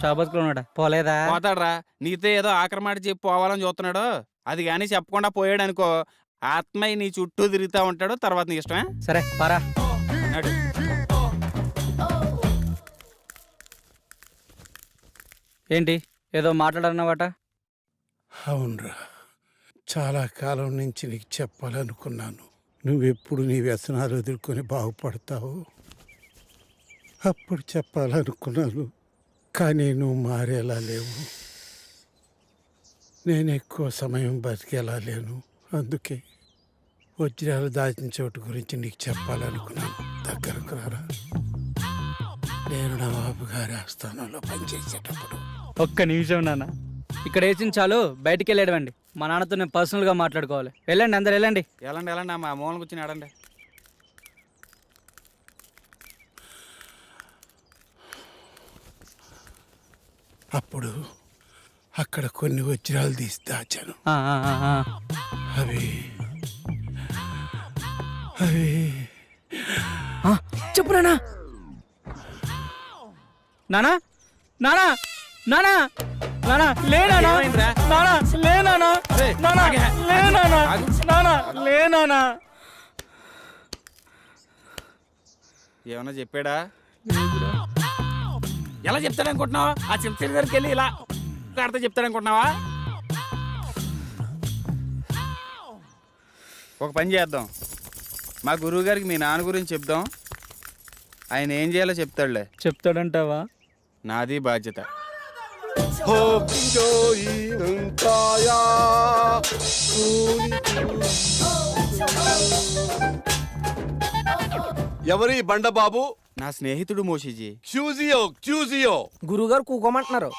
చాబతుకులు ఉన్నాడా? పోలేదా? పోతాడరా. నీతో ఏదో ఆఖరి మాట చెప్పి పోవాలని చూస్తున్నాడు. అది కానీ చెప్పకుండా పోయాడు అనుకో, ఆత్మయ్య నీ చుట్టూ తిరుగుతూ ఉంటాడు. తర్వాత నీ ఇష్టమే. సరే పరా. నడు. ఏంటి ఏదో మాట్లాడన్నవాట? అవునరా, చాలా కాలం నుంచి నీకు చెప్పాలనుకున్నాను. నువ్వెప్పుడు నీ వ్యసనాలు ఎదుర్కొని బాగుపడతావు అప్పుడు చెప్పాలనుకున్నాను. కానీ నువ్వు మారేలా లేవు. నేను ఎక్కువ సమయం బతికేలా లేను. అందుకే వజ్రాలు దాచిన చోటు గురించి నీకు చెప్పాలనుకున్నాను. దగ్గరకు రారా. నేను నవాబు గారి ఆస్థానంలో పనిచేసేటప్పుడు ఒక్క నిమిషం నాన్న, ఇక్కడ వేసిన చాలు, బయటికి వెళ్ళేడవండి. మా నాన్నతో నేను పర్సనల్గా మాట్లాడుకోవాలి. వెళ్ళండి, అందరు వెళ్ళండి. వెళ్ళండి వెళ్ళండి, మా మూలం కూర్చొని ఆడండి. అప్పుడు అక్కడ కొన్ని వజ్రాలు తీసి దాచాను. అవి అవి చెప్పు నానా. నానా నానా నానా నానా లేనా నానా లేనా నానా లేనా నానా లేనా. ఏమన్నా చెప్పాడా? ఎలా చెప్తాడనుకుంటున్నావా? ఆ చింతల దగ్గరికి వెళ్ళి ఇలా కడితే చెప్తాడనుకుంటున్నావా? ఒక పని చేద్దాం, మా గురువు గారికి మీ నాన్న గురించి చెప్దాం. ఆయన ఏం చేయాలో చెప్తాడులే. చెప్తాడంటావా? నాది బాధ్యత. ఎవరి బండబాబు? నా స్నేహితుడు మోషిజీ. క్యూజియో గురువుగారు కూకోమంటున్నారు.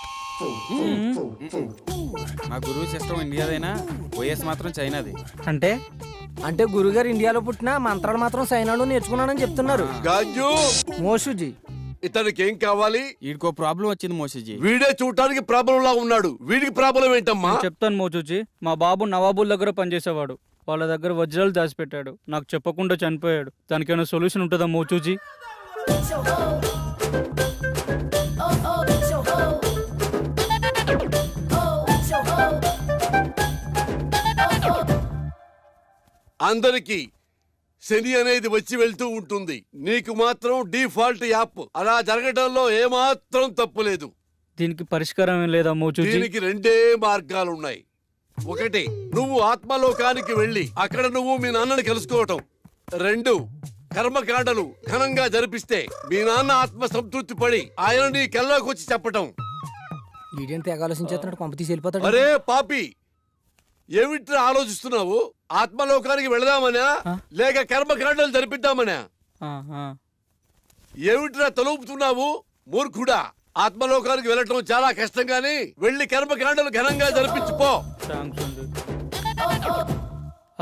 మా గురువు సిస్టమ్ ఇండియాదైనా వైఎస్ మాత్రం చైనాది. అంటే గురుగారు ఇండియాలో పుట్టిన మంత్రాలు మాత్రం సైనాలో నేర్చుకున్నానని చెప్తున్నారు. గాజు మోషుజీ, ఇతనికి ఏం కావాలి? వీడికో ప్రాబ్లం వచ్చింది మోషిజీ. వీడే చూడటానికి ప్రాబ్లం లా ఉన్నాడు. వీడికి ప్రాబ్లం ఏంటమ్మా? చెప్తాను మోచూజీ. మా బాబు నవాబుల దగ్గర పనిచేసేవాడు. వాళ్ళ దగ్గర వజ్రాలు దాచిపెట్టాడు. నాకు చెప్పకుండా చనిపోయాడు. దానికైనా సొల్యూషన్ ఉంటుందా మోచూజీ? అందరికి శని అనేది వచ్చి వెళ్తూ ఉంటుంది. నీకు మాత్రం డిఫాల్ట్ యాప్. అలా జరగడంలో ఏమాత్రం తప్పులేదు. దీనికి పరిష్కారం ఏం లేదా మోచూజీ? దీనికి రెండే మార్గాలున్నాయి. ఒకటి, నువ్వు ఆత్మలోకానికి వెళ్ళి అక్కడ నువ్వు మీ నాన్నని కలుసుకోవటం. రెండు, కర్మకాండలు ఘనంగా జరిపిస్తే మీ నాన్న ఆత్మ సంతృప్తి పడి ఆయన నీ కల్లోకి వచ్చి చెప్పటం. అరే పాపి, ఏమిట్రా ఆలోచిస్తున్నావు? ఆత్మలోకానికి వెళదామనా లేక కర్మకాండలు జరిపిద్దామనా? ఏమిట్రా తలుపుతున్నావు మూర్ఖుడా? ఆత్మలోకానికి వెళ్ళటం చాలా కష్టం గాని వెళ్ళి కర్మకాండలు ఘనంగా జరిపించుకో.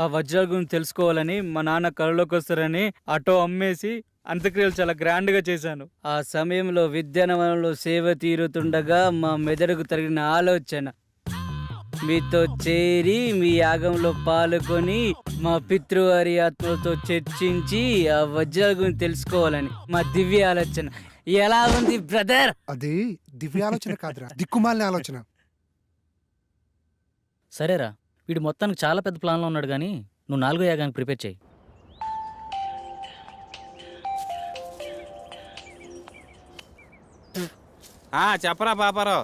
ఆ వజ్రాల గురించి తెలుసుకోవాలని మా నాన్న కళ్ళలోకి వస్తారని ఆటో అమ్మేసి అంత్యక్రియలు చాలా గ్రాండ్ గా చేశాను. ఆ సమయంలో విద్యానవనంలో సేవ తీరుతుండగా మా మెదడుకు తగిన ఆలోచన మీతో చేరి మీ యాగంలో పాల్గొని మా పితృవారి ఆత్మలతో చర్చించి ఆ వజ్రాల గురించి తెలుసుకోవాలని మా దివ్య ఆలోచన. ఎలా ఉంది బ్రదర్? అది దివ్య ఆలోచన కాదురా, దిక్కుమాలిన ఆలోచన. సరేరా, వీడు మొత్తానికి చాలా పెద్ద ప్లాన్లో ఉన్నాడు కానీ నువ్వు 4వ యాగానికి ప్రిపేర్ చేయి. చెప్పరా పాపారావు.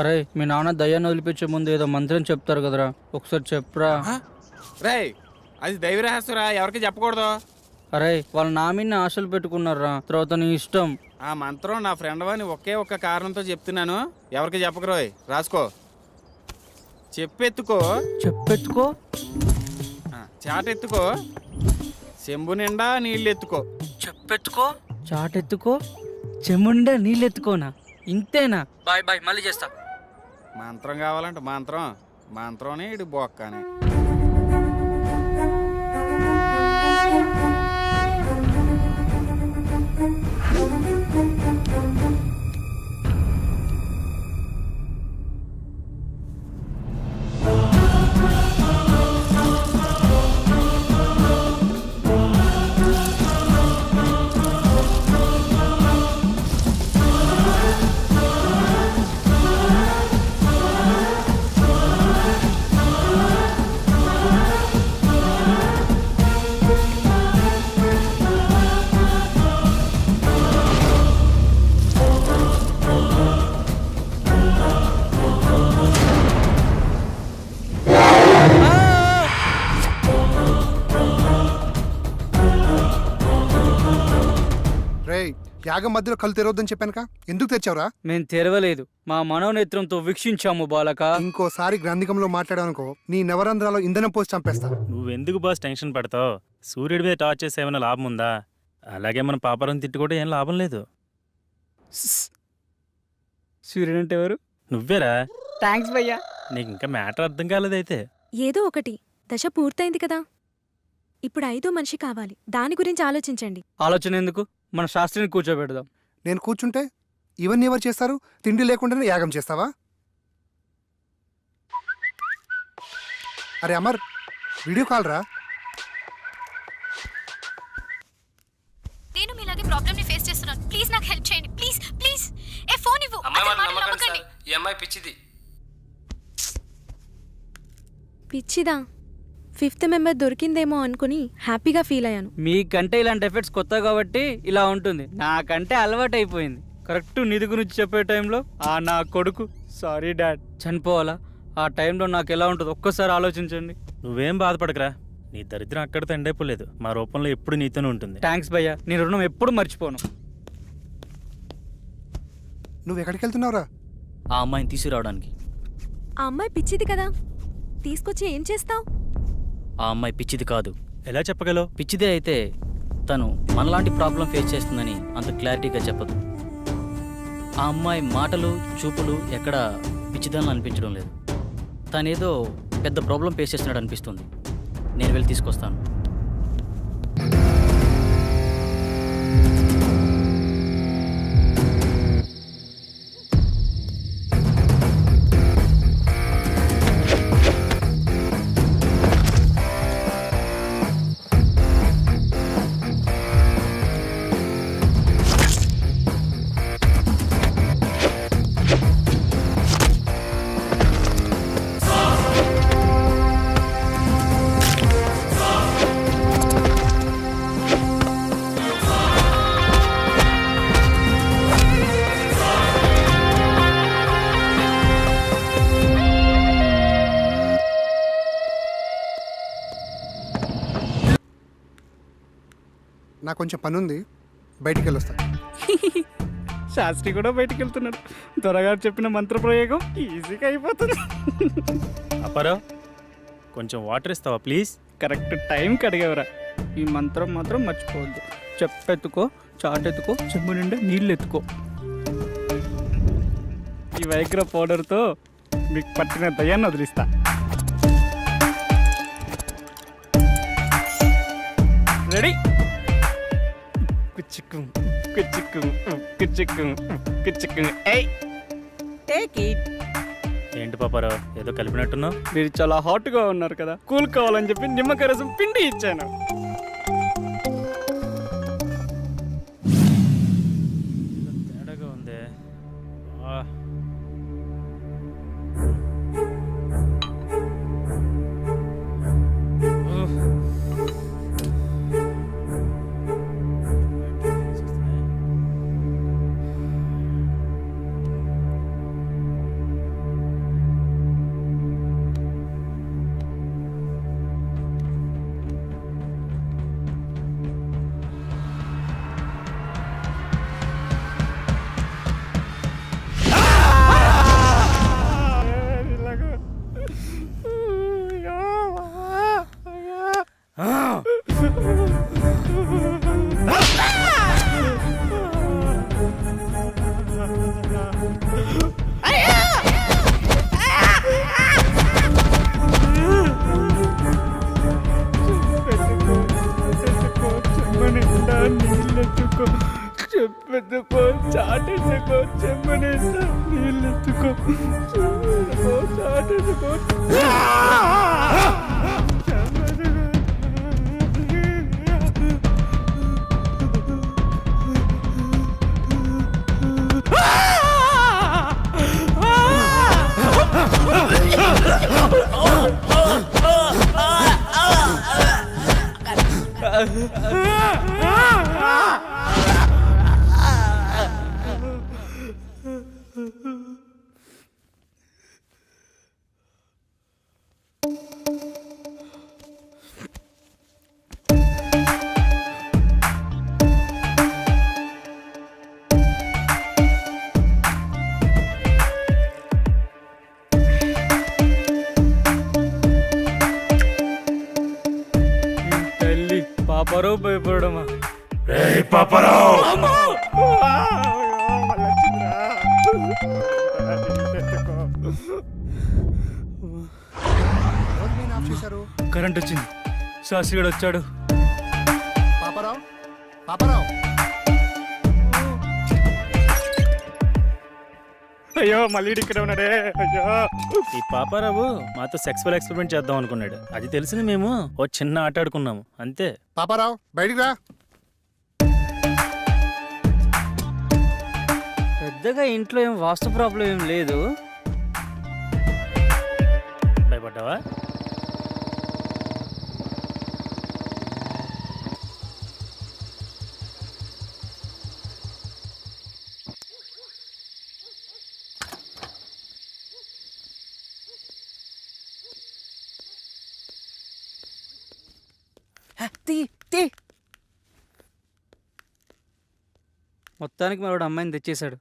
అరే, మీ నాన్న దయ్యాన్ని వదిలిపించే ముందు ఏదో మంత్రం చెప్తారు కదరా, ఒకసారి చెప్పరా. రే, అది దైవ రహస్యరా, ఎవరికి చెప్పకూడదు. అరే, వాళ్ళు నా మీద ఆశలు పెట్టుకున్నారా, తర్వాత నీ ఇష్టం. ఆ మంత్రం నా ఫ్రెండ్ అని ఒకే ఒక్క కారణంతో చెప్తున్నాను, ఎవరికి చెప్పకరోయ్. రాసుకో. చెప్పెత్తుకో. చెప్పెత్తుకో. చాటెత్తుకో. చెంబు నిండా నీళ్ళెత్తుకో. చెప్పెత్తుకో. చాటెత్తుకో. చెంబు నిండా నీళ్ళెత్తుకోనా? ఇంతేనా? బాయ్ బాయ్, మళ్ళీ చేస్తా. మంత్రం కావాలంటే మంత్రం ఇటు బొక్కనే. యాగం మధ్యలో కళ్ళు తెరవద్దని చెప్పానుక, ఎందుకు తెచ్చావురా? మేము తెరవలేదు, మా మనోనేత్రంతో వీక్షించాము బాలక. ఇంకోసారి గ్రంథికంలో మాట్లాడానుకో నీ నవరంధ్రాలో ఇంధనం పోసి చంపేస్తా. నువ్వెందుకు బాస్ టెన్షన్ పడతావు? సూర్యుడి మీద టార్చ్ చేస్తే ఏమైనా లాభం ఉందా? అలాగే మన పాపరం తిట్టుకుంటే ఏం లాభం లేదు. సూర్యుడు అంటే ఎవరు? నువ్వేరా. థ్యాంక్స్ భయ్యా. నీకు ఇంకా మ్యాటర్ అర్థం కాలేదైతే. ఏదో ఒకటి, దశ పూర్తయింది కదా, ఇప్పుడు 5వ మనిషి కావాలి. దాని గురించి ఆలోచించండి. ఆలోచన ఎందుకు, మన శాస్త్రిని కూర్చోబెడదాం. నేను కూర్చుంటే ఇవన్నీ ఎవరు చేస్తారు? తిండి లేకుండానే యాగం చేస్తావా? అరే అమర్, వీడియో కాల్ రా. నేను మీలాగే ప్రాబ్లమ్ ని ఫేస్ చేస్తున్నాను. ప్లీజ్ నాకు హెల్ప్ చేయండి. Please please. ఏ ఫోన్ ఇవ్వు. ఈ అమ్మాయి పిచ్చిది. పిచ్చిదా? 5th మెంబర్ దొరికిందేమో అనుకుని హ్యాపీగా ఫీల్ అయ్యాను. మీకంటే ఇలాంటి ఎఫెక్ట్స్ కొత్త కాబట్టి ఇలా ఉంటుంది, నాకంటే అలవాటు అయిపోయింది. కరెక్ట్ నిధి గురించి చెప్పే టైంలో నా కొడుకు సారీ డాడ్ చనిపోవాలా? ఆ టైంలో నాకు ఎలా ఉంటుంది ఒక్కసారి ఆలోచించండి. నువ్వేం బాధపడకరా, నీ దరిద్రం అక్కడితో ఎండైపోలేదు. మా రూపంలో ఎప్పుడు నీతోనే ఉంటుంది. థ్యాంక్స్ భయ్యా, నీ రుణం ఎప్పుడు మర్చిపోను. నువ్వు ఎక్కడికి వెళ్తున్నావురా? ఆ అమ్మాయిని తీసుకురావడానికి. ఆ అమ్మాయి పిచ్చిది కదా, తీసుకొచ్చి ఏం చేస్తావు? ఆ అమ్మాయి పిచ్చిది కాదు. ఎలా చెప్పగలవు? పిచ్చిదే అయితే తను మనలాంటి ప్రాబ్లం ఫేస్ చేస్తుందని అంత క్లారిటీగా చెప్పదు. ఆ అమ్మాయి మాటలు చూపులు ఎక్కడ పిచ్చిదాన్ని అనిపించడం లేదు. తనేదో పెద్ద ప్రాబ్లం ఫేస్ చేస్తున్నాడు అనిపిస్తుంది. నేను వెళ్ళి తీసుకొస్తాను. నాకు కొంచెం పని ఉంది, బయటికి వెళ్ళొస్తా. శాస్త్రి కూడా బయటికి వెళ్తున్నాడు. త్వరగారు చెప్పిన మంత్రప్రయోగం ఈజీగా అయిపోతుంది. అప్పారావు, కొంచెం వాటర్ ఇస్తావా ప్లీజ్? కరెక్ట్ టైంకి అడిగేవరా. ఈ మంత్రం మాత్రం మర్చిపోవద్దు. చెప్పెత్తుకో, చాటెత్తుకో, చెంబు నిండా నీళ్ళు ఎత్తుకో. ఈ వైగ్ర పౌడర్తో మీకు పట్టిన దయ్యాన్ని వదిలిస్తా. రెడీ? కుచ్చిక్కు కుచ్చిక్కు కుచ్చిక్కు కుచ్చిక్కు. ఏంటి పాపారావు, ఏదో కలిపినట్టున్నావు? మీరు చాలా హాట్గా ఉన్నారు కదా, కూల్ కావాలని చెప్పి నిమ్మకాయ రసం పిండి ఇచ్చాను. తేడాగా ఉందే. చెప్పెత్తుకో, చాటెత్తుకో, చెంబు నిండా నీళ్ళెత్తుకో, చాటెత్తుకో. పాపరావు భయపడమా? కరెంట్ వచ్చింది, శాస్త్రిగాడు వచ్చాడు. పాపారావు పాపారావు అయ్యో మళ్ళీ ఇక్కడ ఉన్నాడే. అయ్యో ఈ పాపారావు మాతో సెక్సువల్ ఎక్స్పెరిమెంట్ చేద్దాం అనుకున్నాడు. అది తెలిసింది మేము ఓ చిన్న ఆట ఆడుకున్నాము అంతే. పాపారావు బయటికి రా. పెద్దగా ఇంట్లో ఏం వాస్తు ప్రాబ్లం ఏం లేదు. భయపడ్డావా? మొత్తానికి మరొకడు అమ్మాయిని తెచ్చేశాడు.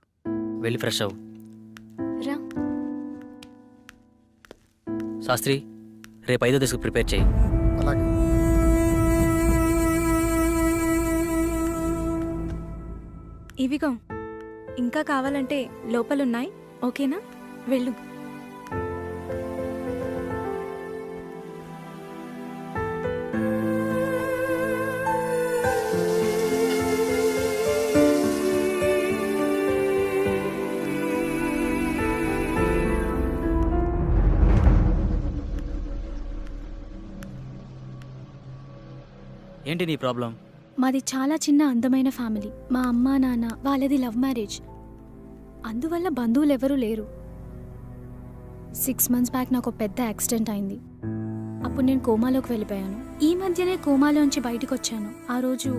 వెళ్ళి ఫ్రెష్ అవ్వు. రా. శాస్త్రి, రేపు 5వ దశకు ప్రిపేర్ చేయి. అలాగే. ఇవిగో ఇంకా కావాలంటే లోపలున్నాయి, ఓకేనా? వెళ్ళు. ఏంటి నీ ప్రాబ్లం? మాది చాలా చిన్న అందమైన ఫ్యామిలీ. మా అమ్మ నాన్న వాళ్ళది లవ్ మ్యారేజ్, అందువల్ల బంధువులు ఎవరూ లేరు. 6 months బ్యాక్ నాకు పెద్ద యాక్సిడెంట్ అయింది. అప్పుడు నేను కోమాలోకి వెళ్ళిపోయాను. ఈ మధ్యనే కోమాలోంచి బయటకు వచ్చాను. ఆ రోజు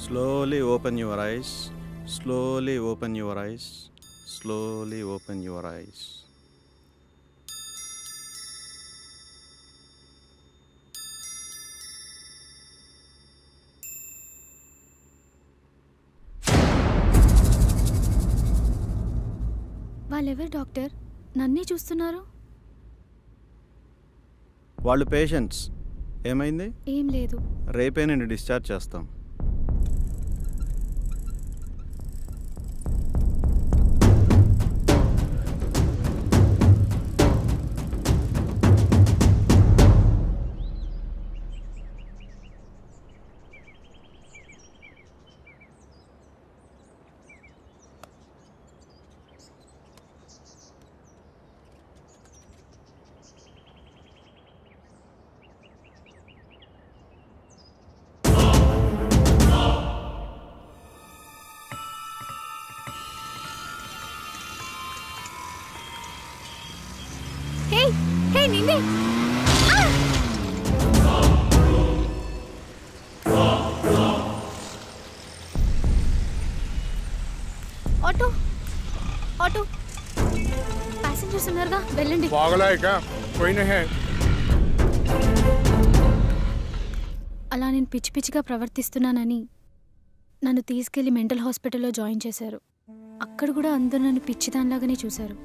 slowly open your eyes, slowly open your eyes, slowly open your eyes. వాళ్ళెవరు డాక్టర్? నన్నే చూస్తున్నారు. వాళ్ళు పేషెంట్స్. ఏమైంది? ఏం లేదు. రేపే నేను డిశ్చార్జ్ చేస్తాం. హే హే నిన్నే. ఆటో ఆటో ప్యాసింజర్స్ ఉన్నారుగా, వెళ్ళండి. అలా నేను పిచ్చి పిచ్చిగా ప్రవర్తిస్తున్నానని నన్ను తీసుకెళ్లి మెంటల్ హాస్పిటల్లో జాయిన్ చేశారు. అక్కడ కూడా అందరూ నన్ను పిచ్చిదానిలాగానే చూశారు.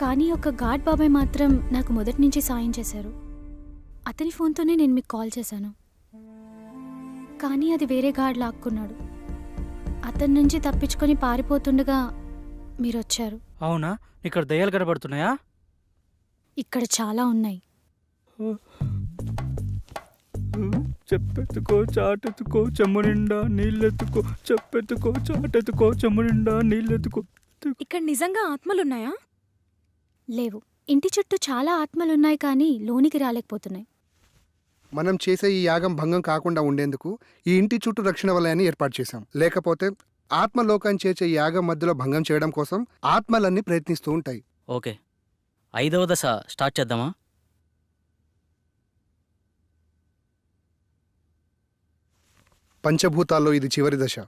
కానీ ఒక గాడ్ బాబాయ్ మాత్రం నాకు మొదటి నుంచి సాయం చేశారు. అతని ఫోన్తోనే నేను మీకు కాల్ చేశాను. కానీ అది వేరే గాడ్ లాక్కున్నాడు. అతని నుంచి తప్పించుకొని పారిపోతుండగా మీరు వచ్చారు. అవునా? ఇక్కడ దయ్యాలు కనబడుతున్నాయా? ఇక్కడ చాలా ఉన్నాయి. చెప్పెత్తుకో చాటెత్తుకో చెమ్ము నిండా నీళ్ళెత్తుకో, చెప్పెత్తుకో చాటెత్తుకో చెమ్ము నిండా నీళ్ళెత్తుకో. ఇక్కడ నిజంగా ఆత్మలున్నాయా? లేవు. ఇంటి చుట్టూ చాలా ఆత్మలున్నాయి, కానీ లోనికి రాలేకపోతున్నాయి. మనం చేసే ఈ యాగం భంగం కాకుండా ఉండేందుకు ఈ ఇంటి చుట్టూ రక్షణ వలయాన్ని ఏర్పాటు చేశాం. లేకపోతే ఆత్మలోకాన్ని చేర్చే ఈ యాగం మధ్యలో భంగం చేయడం కోసం ఆత్మలన్నీ ప్రయత్నిస్తూ ఉంటాయి. ఓకే, 5వ దశ స్టార్ట్ చేద్దామా? పంచభూతాల్లో ఇది చివరి దశ.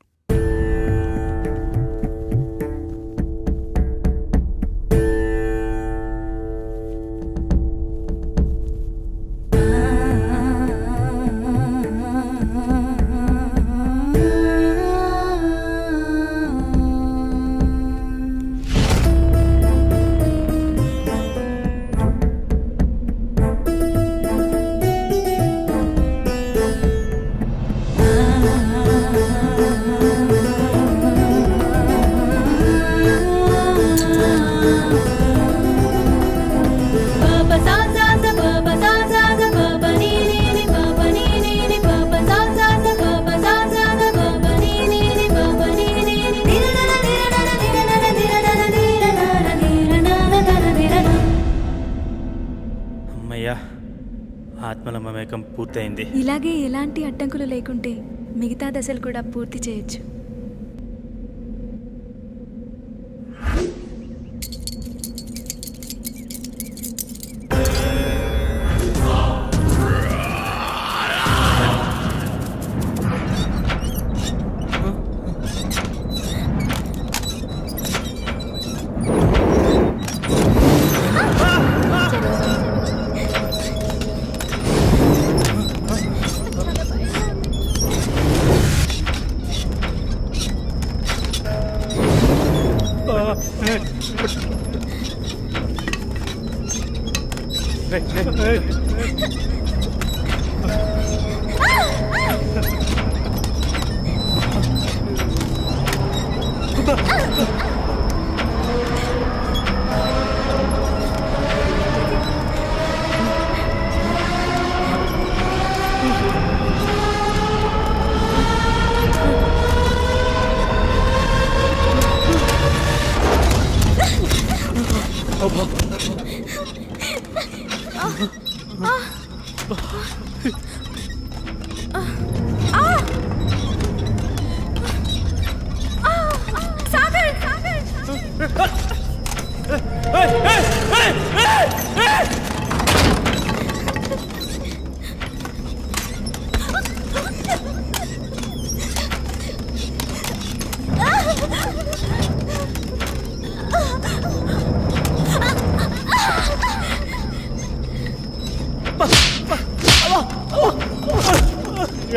అభిషేకం పూర్తయింది. ఇలాగే ఎలాంటి అడ్డంకులు లేకుంటే మిగతా దశలు కూడా పూర్తి చేయొచ్చు.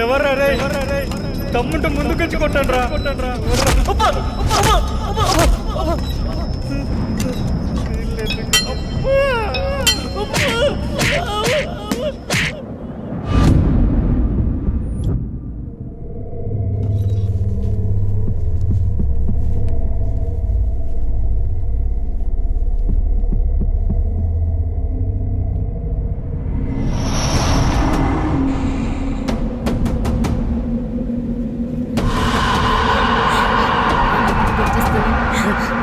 ఎవర్రా రే తమ్ముంటే ముందుకొచ్చి కొట్టండి రా.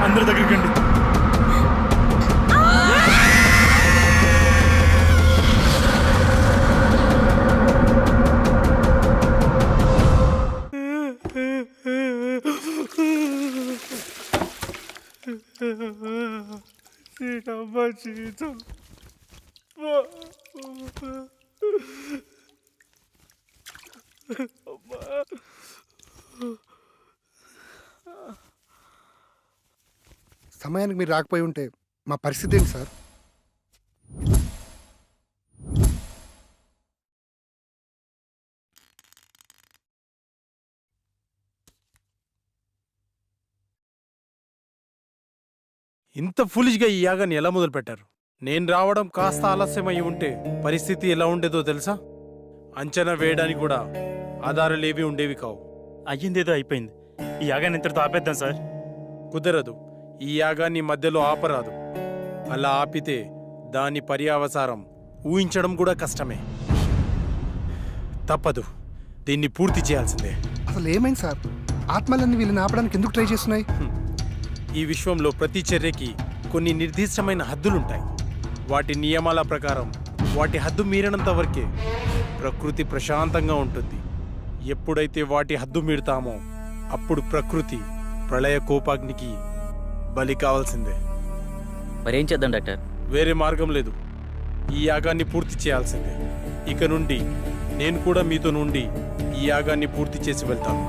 అందరి దగ్గరికి రండి. జీవితం సమయానికి మీరు రాకపోయి ఉంటే మా పరిస్థితి ఏంటి సార్? ఇంత ఫులిష్గా ఈ యాగాన్ని ఎలా మొదలుపెట్టారు? నేను రావడం కాస్త ఆలస్యమై ఉంటే పరిస్థితి ఎలా ఉండేదో తెలుసా? అంచనా వేయడానికి కూడా ఆధారాలేవి ఉండేవి కావు. అయ్యిందేదో అయిపోయింది. ఈ యాగాన్ని ఇంతటితో ఆపేద్దాం సార్. కుదరదు. ఈ యాగాన్ని మధ్యలో ఆపరాదు. అలా ఆపితే దాని పర్యావసారం ఊహించడం కూడా కష్టమే. తప్పదు, దీన్ని పూర్తి చేయాల్సిందే. అసలు ఏమైంది సార్? ఆత్మలన్నీ వీళ్ళని ఆపడానికి ఎందుకు ట్రై చేస్తున్నాయి? ఈ విశ్వంలో ప్రతి చర్యకి కొన్ని నిర్దిష్టమైన హద్దులుంటాయి. వాటి నియమాల ప్రకారం వాటి హద్దు మీరినంత వరకే ప్రకృతి ప్రశాంతంగా ఉంటుంది. ఎప్పుడైతే వాటి హద్దు మీరుతామో అప్పుడు ప్రకృతి ప్రళయ కోపాగ్నికి బలి కావాల్సిందే. మరేం చేద్దాం డాక్టర్? వేరే మార్గం లేదు. ఈ యాగాన్ని పూర్తి చేయాల్సిందే. ఇక నుండి నేను కూడా మీతో నుండి ఈ యాగాన్ని పూర్తి చేసి వెళ్తాను.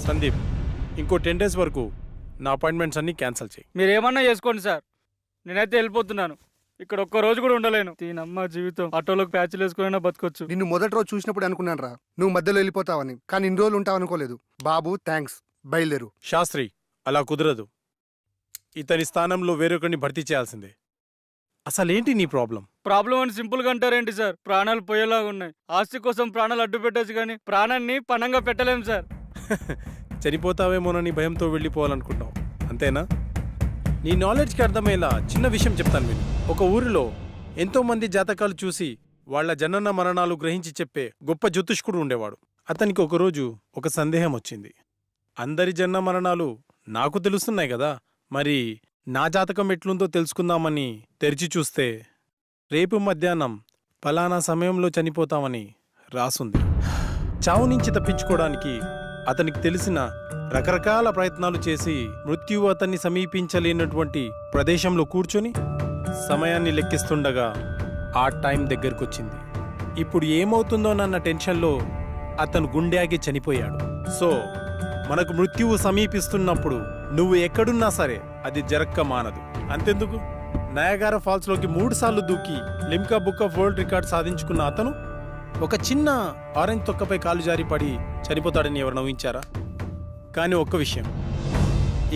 సందీప్, ఇంకో 10 days వరకు నా అపాయింట్మెంట్స్ అన్ని క్యాన్సిల్ చేయి. మీరేమన్నా చేసుకోండి సార్, నేనైతే వెళ్ళిపోతున్నాను. ఇక్కడ ఒక్క రోజు కూడా ఉండలేను. దీనమ్మ జీవితం. ఆటోలోకి ప్యాచ్లు వేసుకున్నా బతకొచ్చు. నిన్ను మొదటి రోజు చూసినప్పుడు అనుకున్నాను రా నువ్వు మధ్యలో వెళ్ళిపోతావని, కానీ ఇన్ని రోజులు ఉంటావు అనుకోలేదు. బాబు థ్యాంక్స్, బయలుదేరు. శాస్త్రి, అలా కుదరదు. ఇతని స్థానంలో వేరొకరిని భర్తీ చేయాల్సిందే. అసలేంటి నీ ప్రాబ్లం? ప్రాబ్లం అని సింపుల్గా అంటారేంటి సార్? ప్రాణాలు పోయేలాగా ఉన్నాయి. ఆస్తి కోసం ప్రాణాలు అడ్డు పెట్టచ్చు, కానీ ప్రాణాన్ని పణంగా పెట్టలేము సార్. చనిపోతావేమోనని భయంతో వెళ్ళిపోవాలనుకుంటావు, అంతేనా? నీ నాలెడ్జ్కి అర్థమయ్యేలా చిన్న విషయం చెప్తాను విను. ఒక ఊరిలో ఎంతోమంది జాతకాలు చూసి వాళ్ల జనన మరణాలు గ్రహించి చెప్పే గొప్ప జ్యోతిష్కుడు ఉండేవాడు. అతనికి ఒకరోజు ఒక సందేహం వచ్చింది. అందరి జనన మరణాలు నాకు తెలుస్తున్నాయి కదా, మరి నా జాతకం ఎట్లుందో తెలుసుకుందామని తెరిచి చూస్తే రేపు మధ్యాహ్నం ఫలానా సమయంలో చనిపోతామని రాసుంది. చావు నుంచి తప్పించుకోవడానికి అతనికి తెలిసిన రకరకాల ప్రయత్నాలు చేసి మృత్యువు అతన్ని సమీపించలేనటువంటి ప్రదేశంలో కూర్చొని సమయాన్ని లెక్కిస్తుండగా ఆ టైం దగ్గరకొచ్చింది. ఇప్పుడు ఏమవుతుందోనన్న టెన్షన్లో అతను గుండె చనిపోయాడు. సో మనకు మృత్యువు సమీపిస్తున్నప్పుడు నువ్వు ఎక్కడున్నా సరే అది జరక్క మానదు. అంతెందుకు, నయాగారా ఫాల్స్లోకి 3 సార్లు దూకి Limca book of world record సాధించుకున్న అతను ఒక చిన్న ఆరెంజ్ తొక్కపై కాలు జారి పడి చనిపోతాడని ఎవరు నవ్వించారా? కానీ ఒక్క విషయం,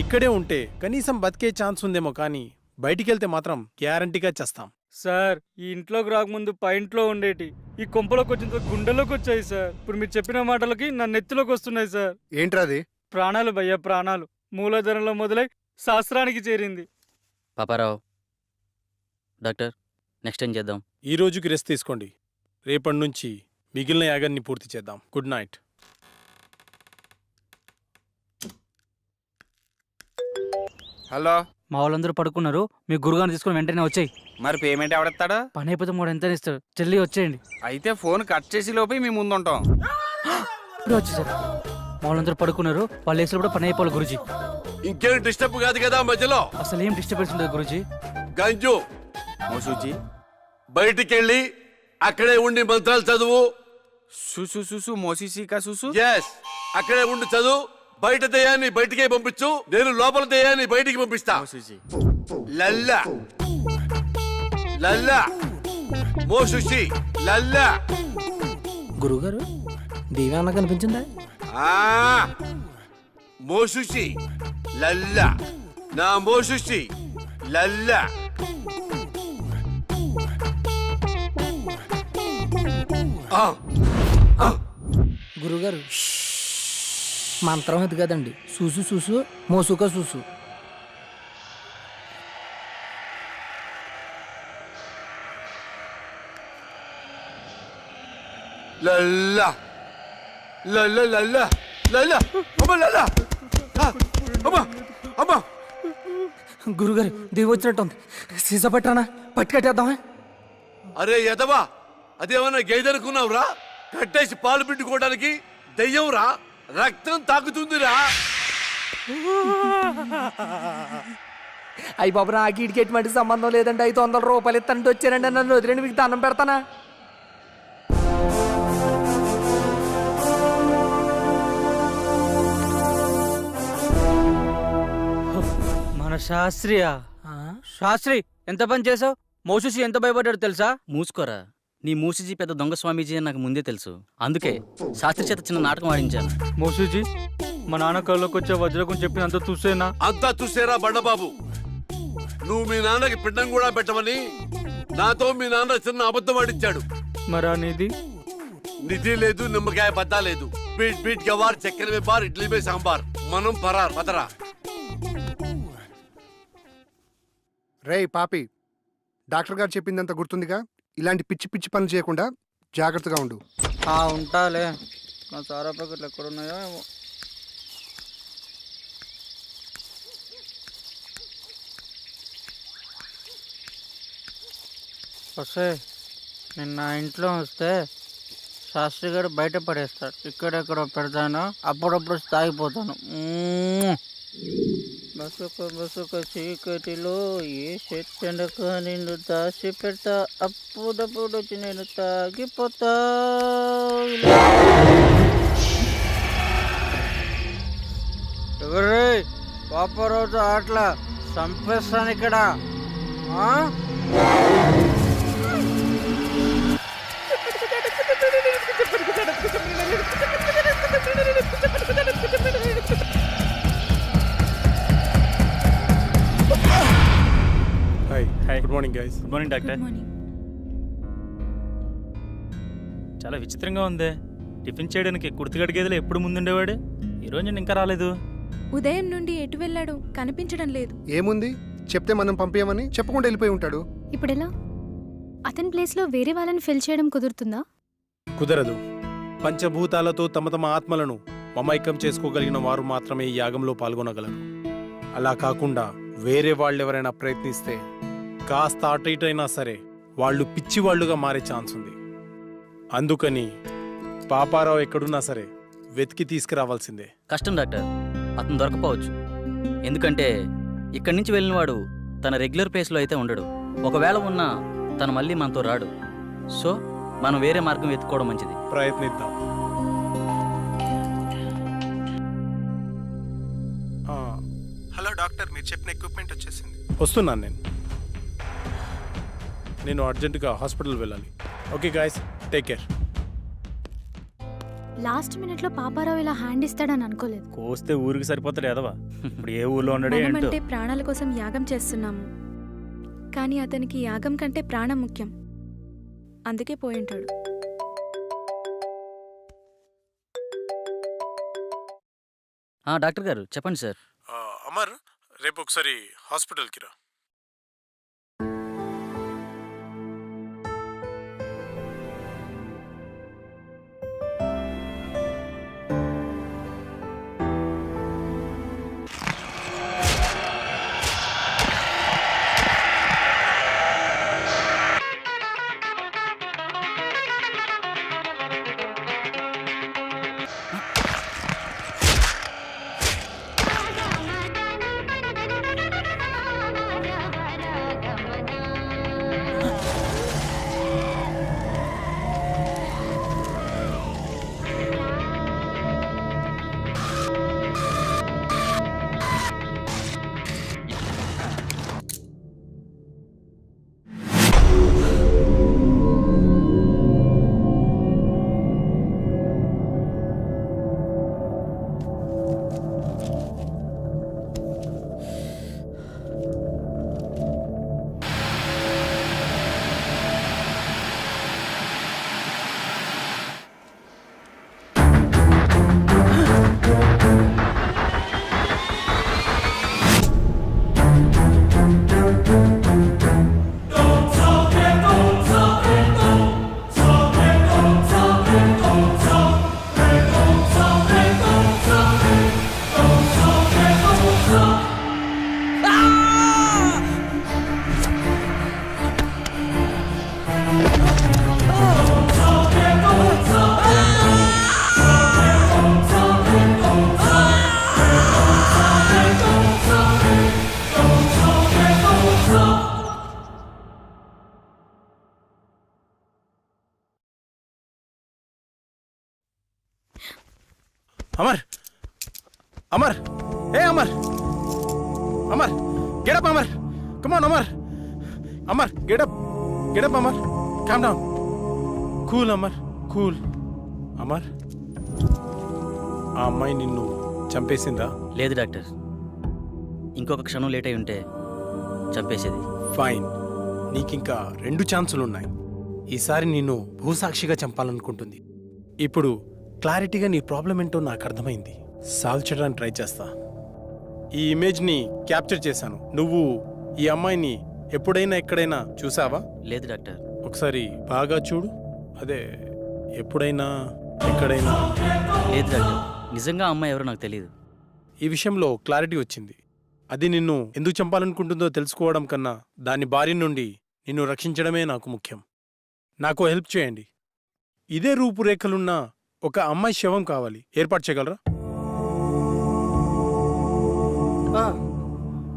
ఇక్కడే ఉంటే కనీసం బతికే ఛాన్స్ ఉందేమో, కానీ బయటికెళ్తే మాత్రం గ్యారంటీగా చేస్తాం. సార్ ఈ ఇంట్లోకి రాకముందు పైంట్లో ఉండేటి ఈ కొంపలోకి వచ్చిన తర్వాత గుండెలోకి వచ్చాయి సార్. ఇప్పుడు మీరు చెప్పిన మాటలకి నా నెత్తిలోకి వస్తున్నాయి సార్. ఏంట్రాది? ప్రాణాలు భయ్యా, ప్రాణాలు. మూలధనంలో మొదలై శాస్త్రానికి చేరింది. పాపారావు డాక్టర్, నెక్స్ట్ ఏం చేద్దాం? ఈ రోజుకి రెస్ట్ తీసుకోండి. రేపటి నుంచి మిగిలిన యాగాన్ని పూర్తి చేద్దాం. Good night. హలో, మా వాళ్ళందరూ పడుకున్నారు. మీ గురుగారిని తీసుకుని వెంటనే వచ్చేయి. మరి పేమెంట్ ఎవడెత్తాడు? పని అయిపోతే 3 ఎంత ఇస్తారు. జల్దీ వచ్చేయండి. అయితే ఫోన్ కట్ చేసి లోపే మీ ముందుంటాం. ఇప్పుడు వచ్చేసారు. మా వాళ్ళందరూ పడుకున్నారు. వాళ్ళు వేసిన కూడా పని అయిపోవాలి గురుజీ. ఇంకేం డిస్టర్బ్ కాదు కదా మధ్యలో? అసలు ఏం డిస్టర్బెన్స్ ఉండదు గురుజీ. గంజు మోసూజీ, బయటికెళ్ళి అక్కడే ఉండి మంత్రాలు చదువు. సుసు సుసు మోసీసీకా సుసు. ఎస్, అక్కడే ఉండి చదువు. బయట దయ్యాన్ని బయటికే పంపించు, నేను లోపల దయ్యాన్ని బయటికి పంపిస్తా. మోసూజీ, లల్లా లల్లా మోసుషి లల్లా. గురుగారు దేవాన్న కనిపించిందా? మోసుషి లల్లా, నా మోసుషి లల్లా. గురుగారు మంత్రం అది కదండి, చూసు చూసు మోసుక చూసు. లల్లా లల్లా లల్లా లల్లా అమ్మ లల్లా అమ్మ అమ్మ. గురుగారు దేవి వచ్చినట్టుంది. సీసా పట్టానా పట్టుకట్టేద్దామా? అరే ఎదవా, అదేమన్నా గేదెనుకున్నావురా? కట్టేసి పాలు పిండుకోవడానికి దెయ్యం రా, రక్తం తాకుతుందిరా. అయ్యి బాబు, నాకు ఇటుకి ఎటువంటి సంబంధం లేదండి. 500 రూపాయలు ఇస్తానంటే వచ్చానండి. నన్ను వదిలేండి, మీకు దండం పెడతానా? మన శాస్త్రియా? శాస్త్రి ఎంత పని చేసావు? మోసూసి ఎంత భయపడ్డాడు తెలుసా? మూసుకోరా, నీ మూసిజీ పెద్ద దొంగ స్వామీజీ అని నాకు ముందే తెలుసు. అందుకే శాస్త్రి చేత చిన్న నాటకం ఆడించాను. మోసూజీ, మా నాన్న కళ్ళలోకి వచ్చే వజ్రకం చెప్పిన అంత చూసేనా? అంతా చూసేరా బండబాబు. నువ్వు మీ నాన్నకి పిండం కూడా పెట్టమని నాతో మీ నాన్న చిన్న అబద్ధం ఆడించాడు. మరా నిధి? నిధి లేదు, నిమ్మకాయ బద్దా లేదు. బీట్ బీట్ గవార్, చక్కెర మే బార్, ఇడ్లీ మే సాంబార్. మనం పరార్ పదరా. రేయ్ పాపి, డాక్టర్ గారు చెప్పిందంత గుర్తుందిగా? ఇలాంటి పిచ్చి పిచ్చి పనులు చేయకుండా జాగ్రత్తగా ఉండు. ఉంటాలే. నా సారా ప్యాకెట్లు ఎక్కడున్నాయో ఏమో. వస్తే నిన్న ఇంట్లో వస్తే శాస్త్రి గారు బయట పడేస్తాడు. ఇక్కడెక్కడో పెడతాను, అప్పుడప్పుడు తాగిపోతాను. బసుక చీకటిలో ఏ చెట్టెనక నిన్ను దాచి పెడతా, అప్పుడప్పుడు వచ్చి నేను తాగిపోతా. ఎవరే పాపరోజు ఆటలా చంపేస్తాను ఇక్కడ. Hi, good morning guys. Good morning doctor. చాలా విచిత్రంగా ఉంది. టిఫిన్ చేయడానికి కుర్తిగడి గదిలో ఎప్పుడు ముందుండేవాడు, ఈరోజు నేను ఇంకా రాలేదు. ఉదయం నుండి ఎటు వెళ్ళాడు కనిపించడం లేదు. ఏముంది, చెప్తే మనం పంపించమని చెప్పకుండా వెళ్ళిపోయి ఉంటాడు. ఇప్పుడెలా? అతని ప్లేస్లో వేరే వాళ్ళని ఫిల్ చేయడం కుదురుతుందా? కుదరదు. పంచభూతాలతో తమ తమ ఆత్మలను మమైకం చేసుకోగలిగిన వారు మాత్రమే ఈ యాగంలో పాల్గొనగలరు. అలా కాకుండా వేరే వాళ్ళు ఎవరైనా ప్రయత్నిస్తే కాస్త అటు ఇటు అయినా సరే వాళ్ళు పిచ్చివాళ్లుగా మారే ఛాన్స్ ఉంది. అందుకని పాపారావు ఎక్కడున్నా సరే వెతికి తీసుకురావాల్సిందే. కష్టం డాక్టర్, అతను దొరకపోవచ్చు. ఎందుకంటే ఇక్కడి నుంచి వెళ్ళిన వాడు తన రెగ్యులర్ ప్లేస్లో అయితే ఉండడు. ఒకవేళ ఉన్నా తను మళ్ళీ మనతో రాడు. సో మనం వేరే మార్గం వెతుక్కోవడం మంచిది. ప్రయత్నిద్దాం. హలో డాక్టర్, మీరు చెప్పిన ఎక్విప్మెంట్ వచ్చేసింది. వస్తున్నాను నేను అర్జెంటుగా హాస్పిటల్ వెళ్ళాలి. Okay guys, take care. Last మినిట్లో పాపారావు ఇలా హ్యాండ్ ఇస్తాడని అనుకోలేదు. కోస్తే ఊరికి సరిపోతాడు ఎదవా. ఇప్పుడు ఏ ఊర్లో ఉన్నాడే ఏంటో. మనమంటే ప్రాణాల కోసం యాగం చేస్తున్నాము, కానీ అతనికి యాగం కంటే ప్రాణం ముఖ్యం. అందుకే పోయి ఉంటాడు. డాక్టర్ గారు చెప్పండి సార్. అమర్, రేపు ఒకసారి హాస్పిటల్కి రా. అమర్, అమర్, ఏ Amar, Amar, get up, Amar, come on, Amar, Amar, get up, Amar, calm down, cool, Amar, cool. Amar, ఆ అమ్మాయి నిన్ను చంపేసిందా? లేదు డాక్టర్, ఇంకొక క్షణం లేట్ అయి ఉంటే చంపేసేది. ఫైన్, నీకింకా 2 ఛాన్సులున్నాయి. ఈసారి నిన్ను భూసాక్షిగా చంపాలనుకుంటుంది. ఇప్పుడు క్లారిటీగా నీ ప్రాబ్లం ఏంటో నాకు అర్థమైంది. సాల్వ్ చేయడానికి ట్రై చేస్తా. ఈ ఇమేజ్ని క్యాప్చర్ చేశాను. నువ్వు ఈ అమ్మాయిని ఎప్పుడైనా ఎక్కడైనా చూసావా? లేదు డాక్టర్. ఒకసారి బాగా చూడు. అదే ఎప్పుడైనా ఎక్కడైనా? లేదు డాక్టర్, నిజంగా అమ్మాయి ఎవరో నాకు తెలియదు. ఈ విషయంలో క్లారిటీ వచ్చింది. అది నిన్ను ఎందుకు చంపాలనుకుంటుందో తెలుసుకోవడం కన్నా దాని బారి నుండి నిన్ను రక్షించడమే నాకు ముఖ్యం. నాకు హెల్ప్ చేయండి. ఇదే రూపురేఖలున్న ఒక అమ్మాయి శవం కావాలి. ఏర్పాటు చేయగలరా?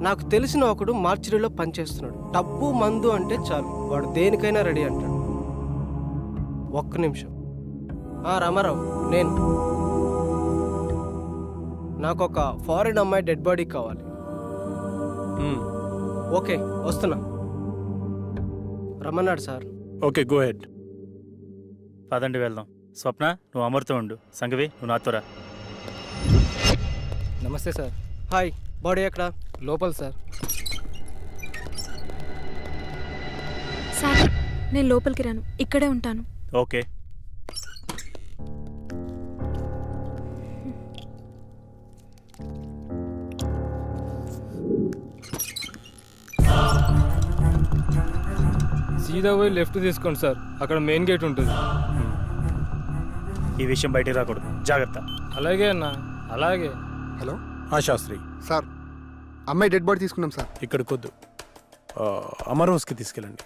నాకు తెలిసిన ఒకడు మార్చిరీలో పనిచేస్తున్నాడు. డబ్బు మందు అంటే చాలు, వాడు దేనికైనా రెడీ అంటాడు. ఒక్క నిమిషం. రామారావు, నేను నాకు ఒక ఫారిన్ అమ్మాయి డెడ్ బాడీ కావాలి. ఓకే, వస్తున్నా. రమ్మన్నాడు సార్. Okay, go head. పదండి వెళ్దాం. స్వప్న, నువ్వు అమర్తో ఉండు. సంగవి, నువ్వు నాతో రా. నమస్తే సార్. హాయ్, బాడీ ఎక్కడ? లోపల సార్. సార్, నేను లోపలికి రాను, ఇక్కడే ఉంటాను. ఓకే. సీదా పోయి లెఫ్ట్ తీసుకోండి సార్, అక్కడ మెయిన్ గేట్ ఉంటుంది. ఈ విషయం బయటికి రాకూడదు, జాగ్రత్త. అలాగే అన్న, అలాగే. హలో శాస్త్రి సార్, అమ్మాయి డెడ్ బాడీ తీసుకున్నాం సార్. ఇక్కడికి వద్దు, అమర్ హౌస్కి తీసుకెళ్ళండి.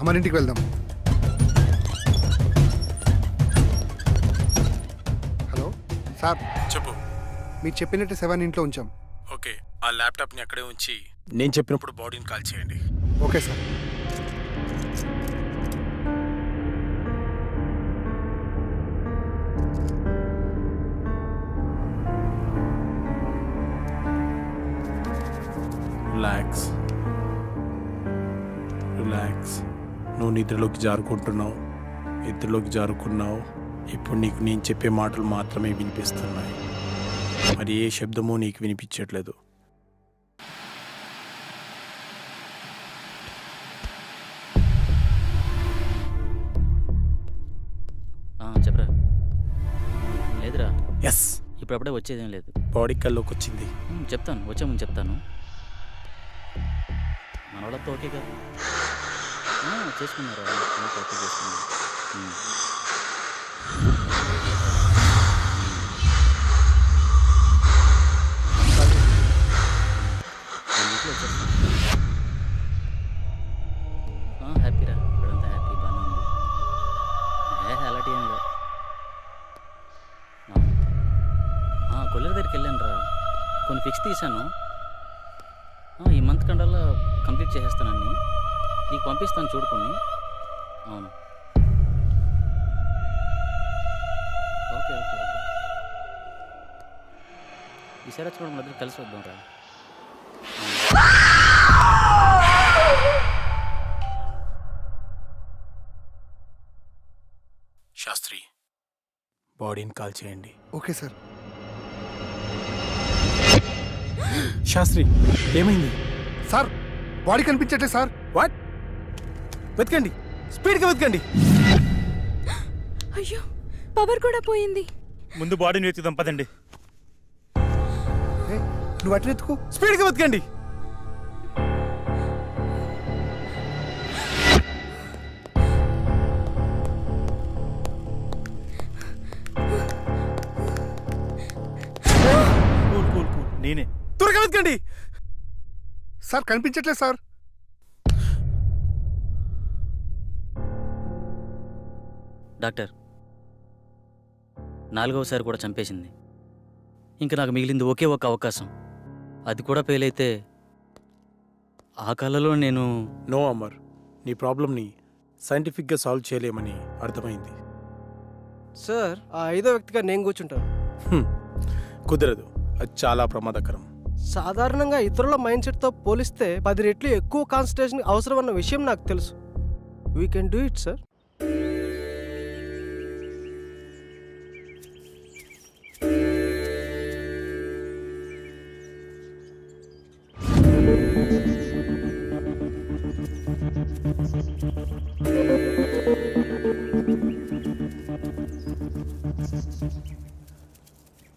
అమరింటికి వెళ్దాం. హలో సార్, చెప్పు. మీరు చెప్పినట్టు 7 ఇంట్లో ఉంచాం. ఓకే, ఆ ల్యాప్టాప్ని అక్కడే ఉంచి నేను చెప్పినప్పుడు బాడీని కాల్ చేయండి. Okay sir. Relax relax. నువ్వు నిద్రలోకి జారుకుంటున్నావు, నిద్రలోకి జారుకున్నావు. ఇప్పుడు నీకు నేను చెప్పే మాటలు మాత్రమే వినిపిస్తున్నాయి, మరి ఏ శబ్దమూ నీకు వినిపించట్లేదు. చెప్పరా. లేదురా. ఎస్, ఇప్పుడప్పుడే వచ్చేదేం లేదు. బాడీ కల్లోకి వచ్చింది. చెప్తాను, వచ్చే ముందు చెప్తాను. మన వాళ్ళతో ఓకే కదా, చేసుకున్నారా? ఓకే చేసుకున్నారు. హ్యాపీరా, ఇప్పుడంతా హ్యాపీ, బాగానే ఉంది. అలాంటి ఏం లేదు. కొల్లెర దగ్గరికి వెళ్ళాను రా, కొన్ని ఫిక్స్ తీశాను. ఈ మంత్ కండల్లా కంప్లీట్ చేసేస్తానని నీకు పంపిస్తాను, చూడుకొని. అవును, ఓకే ఓకే ఓకే. ఈసారి వచ్చినప్పుడు మన దగ్గర కలిసి వద్దాం రా. శాస్త్రి, బాడీని కాల్ చేయండి. Okay sir. శాస్త్రి, ఏమైంది సార్? బాడీ కనిపించట్లేదు సార్. వాట్? వెతకండి, స్పీడ్గా వెతకండి. అయ్యో, పవర్ కూడా పోయింది. ముందు బాడీని వెతుకుదాం పదండి. నువ్వు అట్లా ఎత్తుకో, స్పీడ్గా వెతకండి. కూల్ కూల్ కూల్, నేనే. త్వరగా వెతకండి సార్. కనిపించట్లేదు సార్. డాక్టర్, 4వసారి కూడా చంపేసింది. ఇంకా నాకు మిగిలింది ఒకే ఒక అవకాశం, అది కూడా ఫెయిల్ అయితే ఆ కళలో నేను... నో అమర్, నీ ప్రాబ్లమ్ని సైంటిఫిక్గా సాల్వ్ చేయలేమని అర్థమైంది. సార్, ఆ 5వ వ్యక్తిగా నేను కూర్చుంటాను. కుదరదు, అది చాలా ప్రమాదకరం. సాధారణంగా ఇతరుల మైండ్ సెట్తో పోలిస్తే 10 రెట్లు ఎక్కువ కాన్సన్ట్రేషన్ అవసరం అన్న విషయం నాకు తెలుసు. We can do it sir.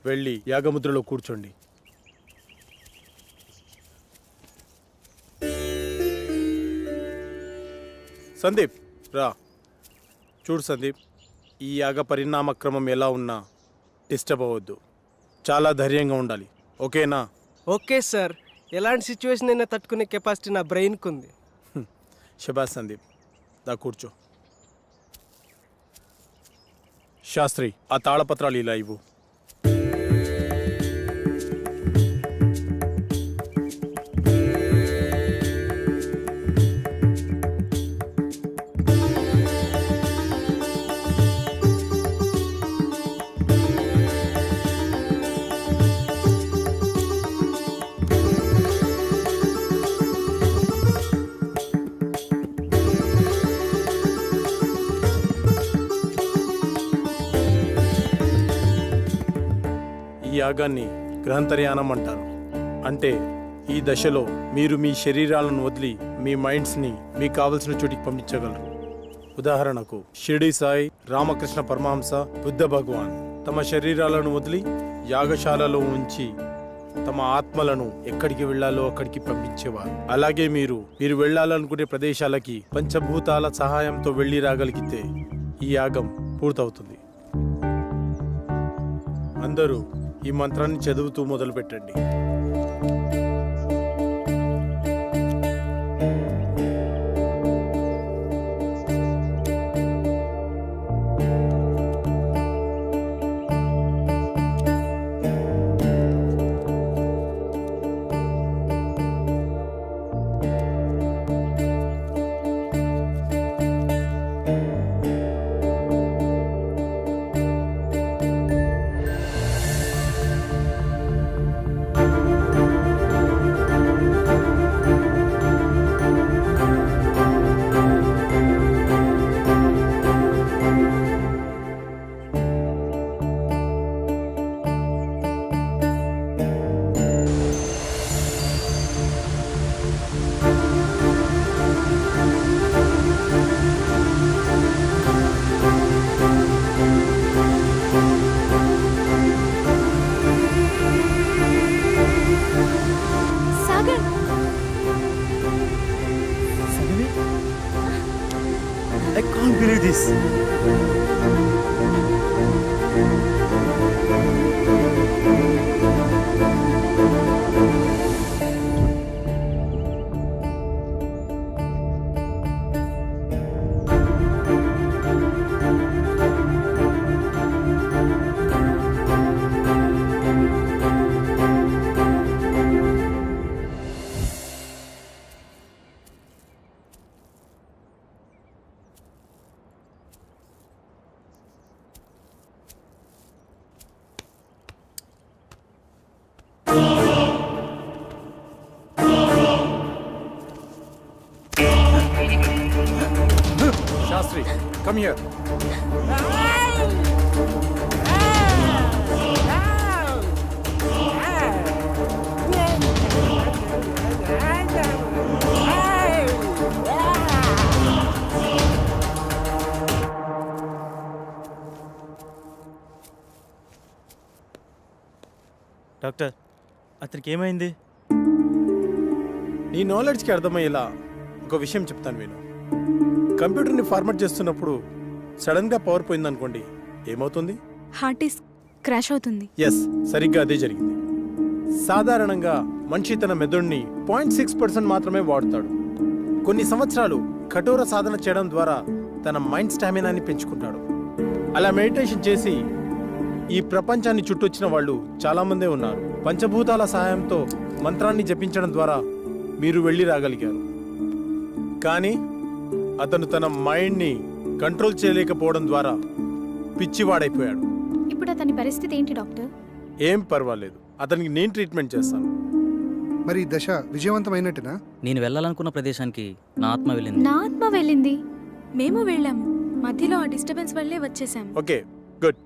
వెళ్ళి యాగముద్రలో కూర్చోండి. సందీప్ రా. చూడు సందీప్, ఈ యాగ పరిణామక్రమం ఎలా ఉన్నా డిస్టర్బ్ అవ్వద్దు, చాలా ధైర్యంగా ఉండాలి. ఓకేనా? Okay sir. ఎలాంటి సిచ్యువేషన్ అయినా తట్టుకునే కెపాసిటీ నా బ్రెయిన్కి ఉంది. శబాష్ సందీప్, దా కూర్చో. శాస్త్రి, ఆ తాళపత్రాలు ఇలా ఇవ్వు. ఈ యాగాన్ని గ్రహంతర్యానం అంటారు. అంటే ఈ దశలో మీరు మీ శరీరాలను వదిలి మీ మైండ్స్ని మీకు కావలసిన చోటికి పంపించగలరు. ఉదాహరణకు షిరిడి సాయి, రామకృష్ణ పరమహంస, బుద్ధ భగవాన్ తమ శరీరాలను వదిలి యాగశాలలో ఉంచి తమ ఆత్మలను ఎక్కడికి వెళ్లాలో అక్కడికి పంపించేవారు. అలాగే మీరు వెళ్లాలనుకునే ప్రదేశాలకి పంచభూతాల సహాయంతో వెళ్ళి రాగలిగితే ఈ యాగం పూర్తవుతుంది. అందరూ ఈ మంత్రాన్ని చదువుతూ మొదలు పెట్టండి. Sastry come here. డాక్టర్ అతనికి ఏమైంది? నీ నాలెడ్జ్కి అర్థమయ్యేలా ఒక విషయం చెప్తాను విను. కంప్యూటర్ని ఫార్మాట్ చేస్తున్నప్పుడు సడన్గా పవర్ పోయిందనుకోండి, ఏమవుతుంది? హార్ట్ డిస్క్ క్రాష్ అవుతుంది. ఎస్, సరిగ్గా అదే జరిగింది. సాధారణంగా మనిషి తన మెదడుని 0.6% మాత్రమే వాడుతాడు. కొన్ని సంవత్సరాలు కఠోర సాధన చేయడం ద్వారా తన మైండ్ స్టామినాని పెంచుకుంటాడు. అలా మెడిటేషన్ చేసి ఈ ప్రపంచాన్ని చుట్టొచ్చిన వాళ్ళు చాలామందే ఉన్నారు. పంచభూతాల సహాయంతో మంత్రాన్ని జపించడం ద్వారా మీరు వెళ్ళి రాగలిగారు. కానీ అతను తన మైండ్ని కంట్రోల్ చేయలేకపోవడం ద్వారా పిచ్చివాడైపోయాడు. ఇప్పుడు అతని పరిస్థితి ఏంటి డాక్టర్? ఏం పర్వాలేదు, అతనికి నేను ట్రీట్మెంట్ చేస్తాను. మరి ఈ దశ విజయవంతమైనట్టునా? నేను వెళ్ళాలనుకున్న ప్రదేశానికి నా ఆత్మ వెళ్ళింది. నా ఆత్మ వెళ్ళింది. మేము వెళ్ళాము, మధ్యలో ఆ డిస్టర్బెన్స్ వల్లే వచ్చేసాము. Okay, good.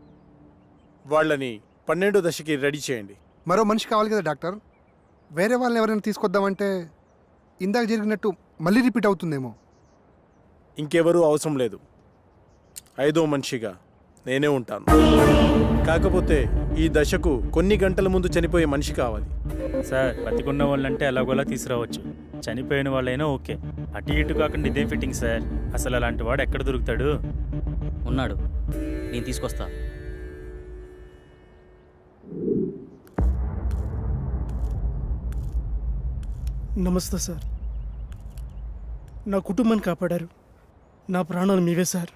వాళ్ళని 12వ దశకి రెడీ చేయండి. మరో మనిషి కావాలి కదా డాక్టర్? వేరే వాళ్ళని ఎవరైనా తీసుకొద్దామంటే ఇందాక జరిగినట్టు మళ్ళీ రిపీట్ అవుతుందేమో. ఇంకెవరూ అవసరం లేదు. 5వ మనిషిగా నేనే ఉంటాను. కాకపోతే ఈ దశకు కొన్ని గంటల ముందు చనిపోయే మనిషి కావాలి. సార్, బతికున్న వాళ్ళంటే ఎలాగోలా తీసుకురావచ్చు, చనిపోయిన వాళ్ళైనా ఓకే. అటు ఇటు కాకుండా ఇదేం ఫిట్టింగ్ సార్? అసలు అలాంటి వాడు ఎక్కడ దొరుకుతాడు? ఉన్నాడు, నేను తీసుకొస్తా. నమస్తే సార్. నా కుటుంబాన్ని కాపాడారు. నా ప్రాణాలు మీవే సార్.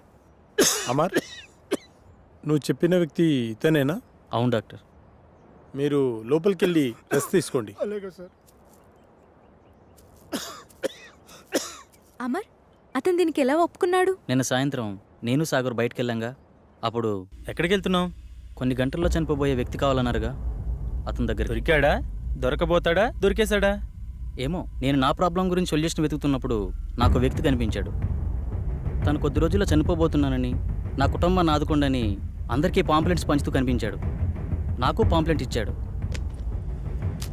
అమర్, నువ్వు చెప్పిన వ్యక్తి ఇతనేనా? అవును డాక్టర్. మీరు లోపలికి వెళ్ళి రెస్ట్ తీసుకోండి. అలాగే సార్. అమర్, అతను దీనికి ఎలా ఒప్పుకున్నాడు? నిన్న సాయంత్రం నేను సాగర్ బయటకు వెళ్ళాంగా. అప్పుడు ఎక్కడికి వెళ్తున్నావు? కొన్ని గంటల్లో చనిపోబోయే వ్యక్తి కావాలన్నారుగా, అతని దగ్గర. దొరికాడా? దొరకబోతాడా? దొరికేశాడా? ఏమో, నేను నా ప్రాబ్లం గురించి సొల్యూషన్ వెతుకుతున్నప్పుడు నాకు వ్యక్తి కనిపించాడు. తను కొద్ది రోజుల్లో చనిపోబోతున్నానని, నా కుటుంబాన్ని ఆదుకోండని అందరికీ పాంప్లెంట్స్ పంచుతూ కనిపించాడు. నాకు పాంప్లెంట్ ఇచ్చాడు.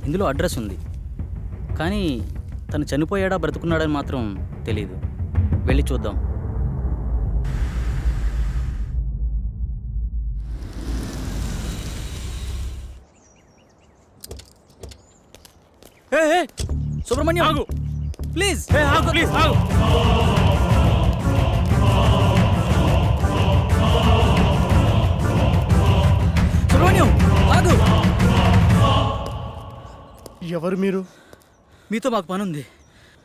ఇందులో అడ్రస్ ఉంది, కానీ తను చనిపోయాడా బ్రతుకున్నాడని మాత్రం తెలీదు. వెళ్ళి చూద్దాం. సుబ్రహ్మణ్యం, ఆగు ప్లీజ్. ప్లీజ్ ఆగు. సుబ్రహ్మణ్యం, ఆగు. ఎవరు మీరు? మీతో మాకు పని ఉంది.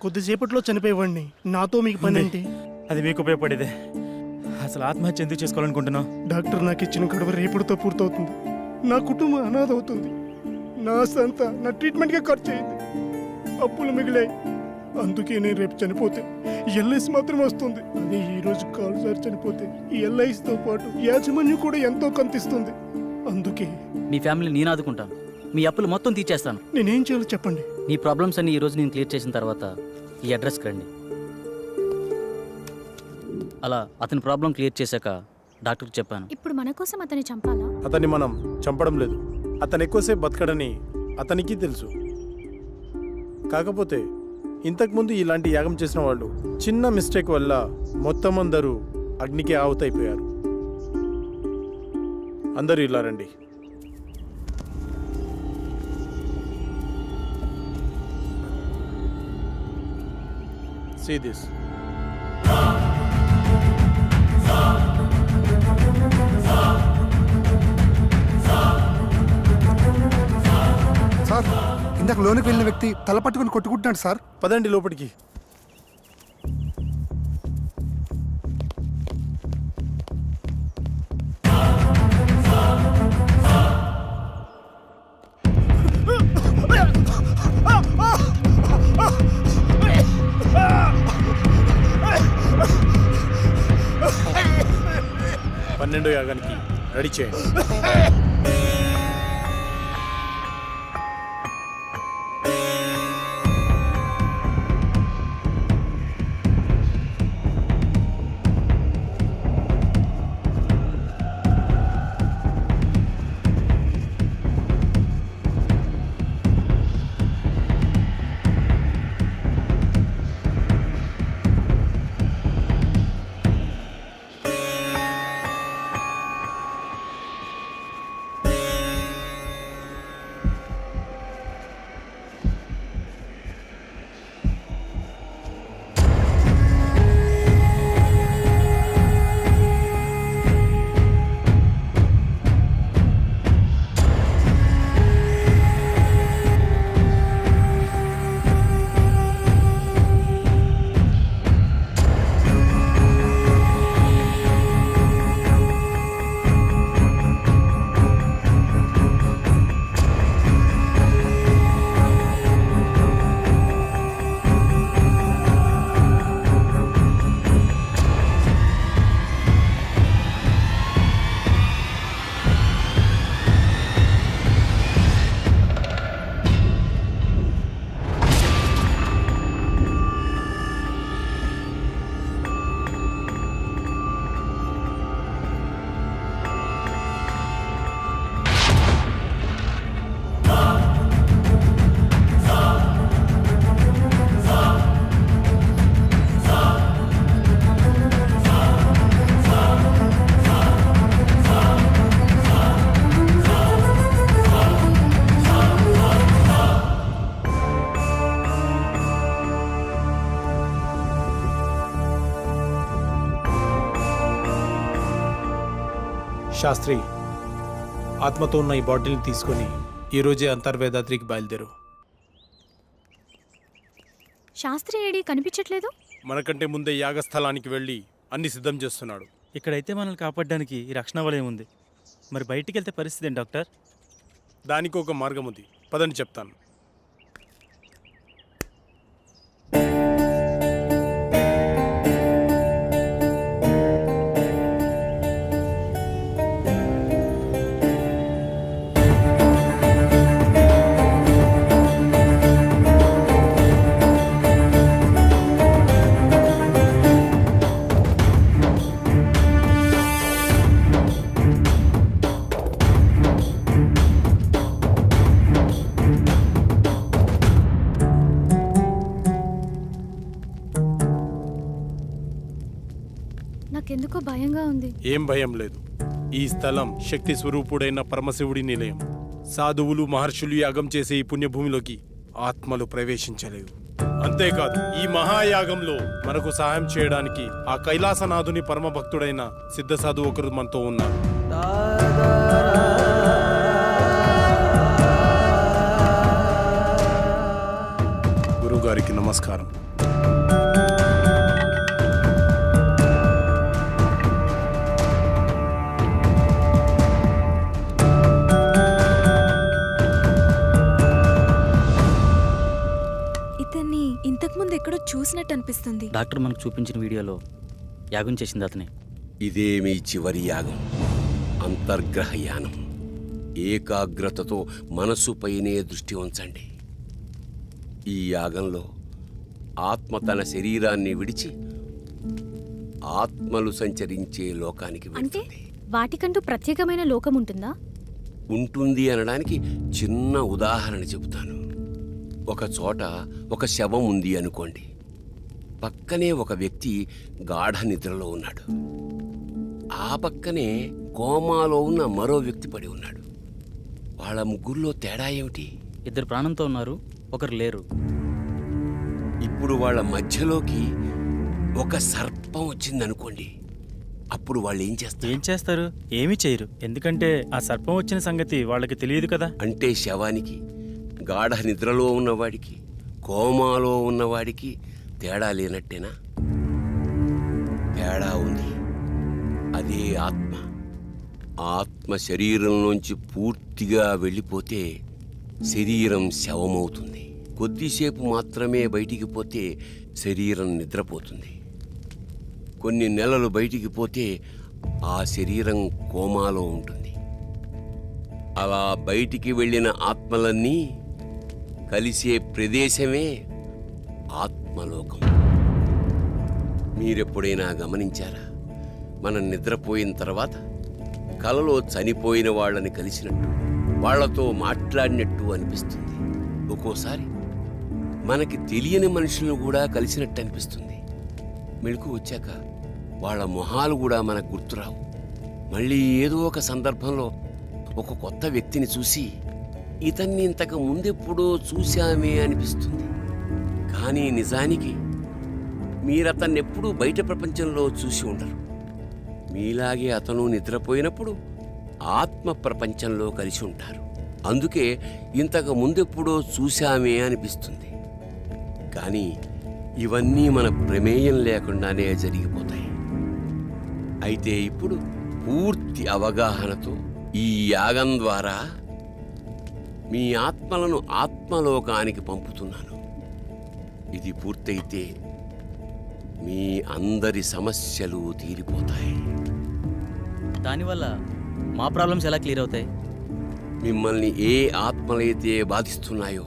కొద్దిసేపట్లో చనిపోయేవాడిని, నాతో మీకు పని ఏంటి? అది మీకు ఉపయోగపడేదే. అసలు ఆత్మహత్య ఎందుకు చేసుకోవాలనుకుంటున్నావు? డాక్టర్ నాకు ఇచ్చిన గడువు రేపుడుతో పూర్తవుతుంది. నా కుటుంబం అనాథ అవుతుంది. నా ఆస్తంతా నా ట్రీట్మెంట్గా ఖర్చు అయింది. అప్పులు మిగిలాయి. అందుకే నేను రేపు చనిపోతే ఎల్ఐసి మాత్రం వస్తుంది. అదే ఈ రోజు కాలుసారి చనిపోతే ఈ ఎల్ఐసితో పాటు యాజమాన్యం కూడా ఎంతో కంతిస్తుంది. అందుకే మీ ఫ్యామిలీ నేను ఆదుకుంటాను. మీ అప్పులు మొత్తం తీర్చేస్తాను. నేనేం చేయాలో చెప్పండి. నీ ప్రాబ్లమ్స్ అన్ని ఈ రోజు నేను క్లియర్ చేసిన తర్వాత ఈ అడ్రస్కి రండి. అలా అతని ప్రాబ్లం క్లియర్ చేశాక డాక్టర్కి చెప్పాను. ఇప్పుడు మన కోసం అతన్ని చంపాలా? అతన్ని మనం చంపడం లేదు. అతను ఎక్కువసేపు బతకడని అతనికి తెలుసు. కాకపోతే ఇంతకుముందు ఇలాంటి యాగం చేసిన వాళ్ళు చిన్న మిస్టేక్ వల్ల మొత్తం అందరూ అగ్నికి ఆవుతైపోయారు. అందరూ ఇలా రండి. See this. ఇందాక లోనికి వెళ్ళిన వ్యక్తి తల పట్టుకుని కొట్టుకుంటున్నాడు సార్. పదండి లోపలికి. పన్నెండో యాగానికి రెడీ చేయండి. శాస్త్రి, ఆత్మతో ఉన్న ఈ బాటిల్ని తీసుకొని ఈరోజే అంతర్వేదాద్రికి బయలుదేరు. శాస్త్రి ఏడి కనిపించట్లేదు. మనకంటే ముందే యాగస్థలానికి వెళ్ళి అన్ని సిద్ధం చేస్తున్నాడు. ఇక్కడైతే మనల్ని కాపాడడానికి ఈ రక్షణ వలయం ఉంది. మరి బయటికి వెళ్తే పరిస్థితి ఏంటి డాక్టర్? దానికి ఒక మార్గం ఉంది, పదని చెప్తాను. నాకెందుకో భయంగా ఉంది. ఏం భయం లేదు. ఈ స్థలం శక్తి స్వరూపుడైన పరమశివుడి నిలయం. సాధువులు మహర్షులు యాగం చేసే ఈ పుణ్యభూమిలోకి ఆత్మలు ప్రవేశించలేవు. అంతేకాదు, ఈ మహాయాగంలో మనకు సహాయం చేయడానికి ఆ కైలాసనాథుని పరమ భక్తుడైన సిద్ధ సాధువు ఒకరు మనతో ఉన్నారు. గురుగారికి నమస్కారం. ఇతన్ని ఇంతకుముందు ఎక్కడో చూసినట్టు అనిపిస్తుంది. డాక్టర్ మనకు చూపించిన వీడియోలో యాగం చేసింది అతనే. ఇదే మీ చివరి యాగం, అంతర్గ్రహ యానం. ఏకాగ్రతతో మనస్సుపైనే దృష్టి ఉంచండి. ఈ యాగంలో ఆత్మ తన శరీరాన్ని విడిచి ఆత్మలు సంచరించే లోకానికి అంటే వెళ్తుంది. వాటికంటూ ప్రత్యేకమైన లోకం ఉంటుందా? ఉంటుంది అనడానికి చిన్న ఉదాహరణ చెబుతాను. ఒక చోట ఒక శవం ఉంది అనుకోండి. పక్కనే ఒక వ్యక్తి గాఢ నిద్రలో ఉన్నాడు. ఆ పక్కనే కోమాలో ఉన్న మరో వ్యక్తి పడి ఉన్నాడు. వాళ్ళ ముగ్గురులో తేడా ఏమిటి? ఇద్దరు ప్రాణంతో ఉన్నారు, ఒకరు లేరు. ఇప్పుడు వాళ్ళ మధ్యలోకి ఒక సర్పం వచ్చిందనుకోండి. అప్పుడు వాళ్ళు ఏం చేస్తారు? ఏమీ చేయరు. ఎందుకంటే ఆ సర్పం వచ్చిన సంగతి వాళ్ళకి తెలియదు కదా. అంటే శవానికి గాఢ నిద్రలో ఉన్నవాడికి కోమాలో ఉన్నవాడికి తేడా లేనట్టేనా? తేడా ఉంది. అదే ఆత్మ. ఆత్మ శరీరంలోంచి పూర్తిగా వెళ్ళిపోతే శరీరం శవమవుతుంది. కొద్దిసేపు మాత్రమే బయటికి పోతే శరీరం నిద్రపోతుంది. కొన్ని నెలలు బయటికి పోతే ఆ శరీరం కోమాలో ఉంటుంది. అలా బయటికి వెళ్ళిన ఆత్మలన్నీ కలిసే ప్రదేశమే ఆత్మలోకం. మీరెప్పుడైనా గమనించారా? మనం నిద్రపోయిన తర్వాత కలలో చనిపోయిన వాళ్ళని కలిసినట్టు, వాళ్లతో మాట్లాడినట్టు అనిపిస్తుంది. ఒక్కోసారి మనకి తెలియని మనుషులను కూడా కలిసినట్టు అనిపిస్తుంది. మెళుకు వచ్చాక వాళ్ళ మొహాలు కూడా మనకు గుర్తురావు. మళ్ళీ ఏదో ఒక సందర్భంలో ఒక కొత్త వ్యక్తిని చూసి ఇతన్ని ఇంతకు ముందెప్పుడో చూశామే అనిపిస్తుంది. కానీ నిజానికి మీరతన్నెప్పుడూ బయట ప్రపంచంలో చూసి ఉండరు. మీలాగే అతను నిద్రపోయినప్పుడు ఆత్మ ప్రపంచంలో కలిసి ఉంటారు. అందుకే ఇంతకు ముందెప్పుడో చూశామే అనిపిస్తుంది. కానీ ఇవన్నీ మన ప్రమేయం లేకుండానే జరిగిపోతాయి. అయితే ఇప్పుడు పూర్తి అవగాహనతో ఈ యాగం ద్వారా మీ ఆత్మలను ఆత్మలోకానికి పంపుతున్నాను. ఇది పూర్తయితే మీ అందరి సమస్యలు తీరిపోతాయి. దానివల్ల మా ప్రాబ్లమ్స్ ఎలా క్లియర్ అవుతాయి? మిమ్మల్ని ఏ ఆత్మలైతే బాధిస్తున్నాయో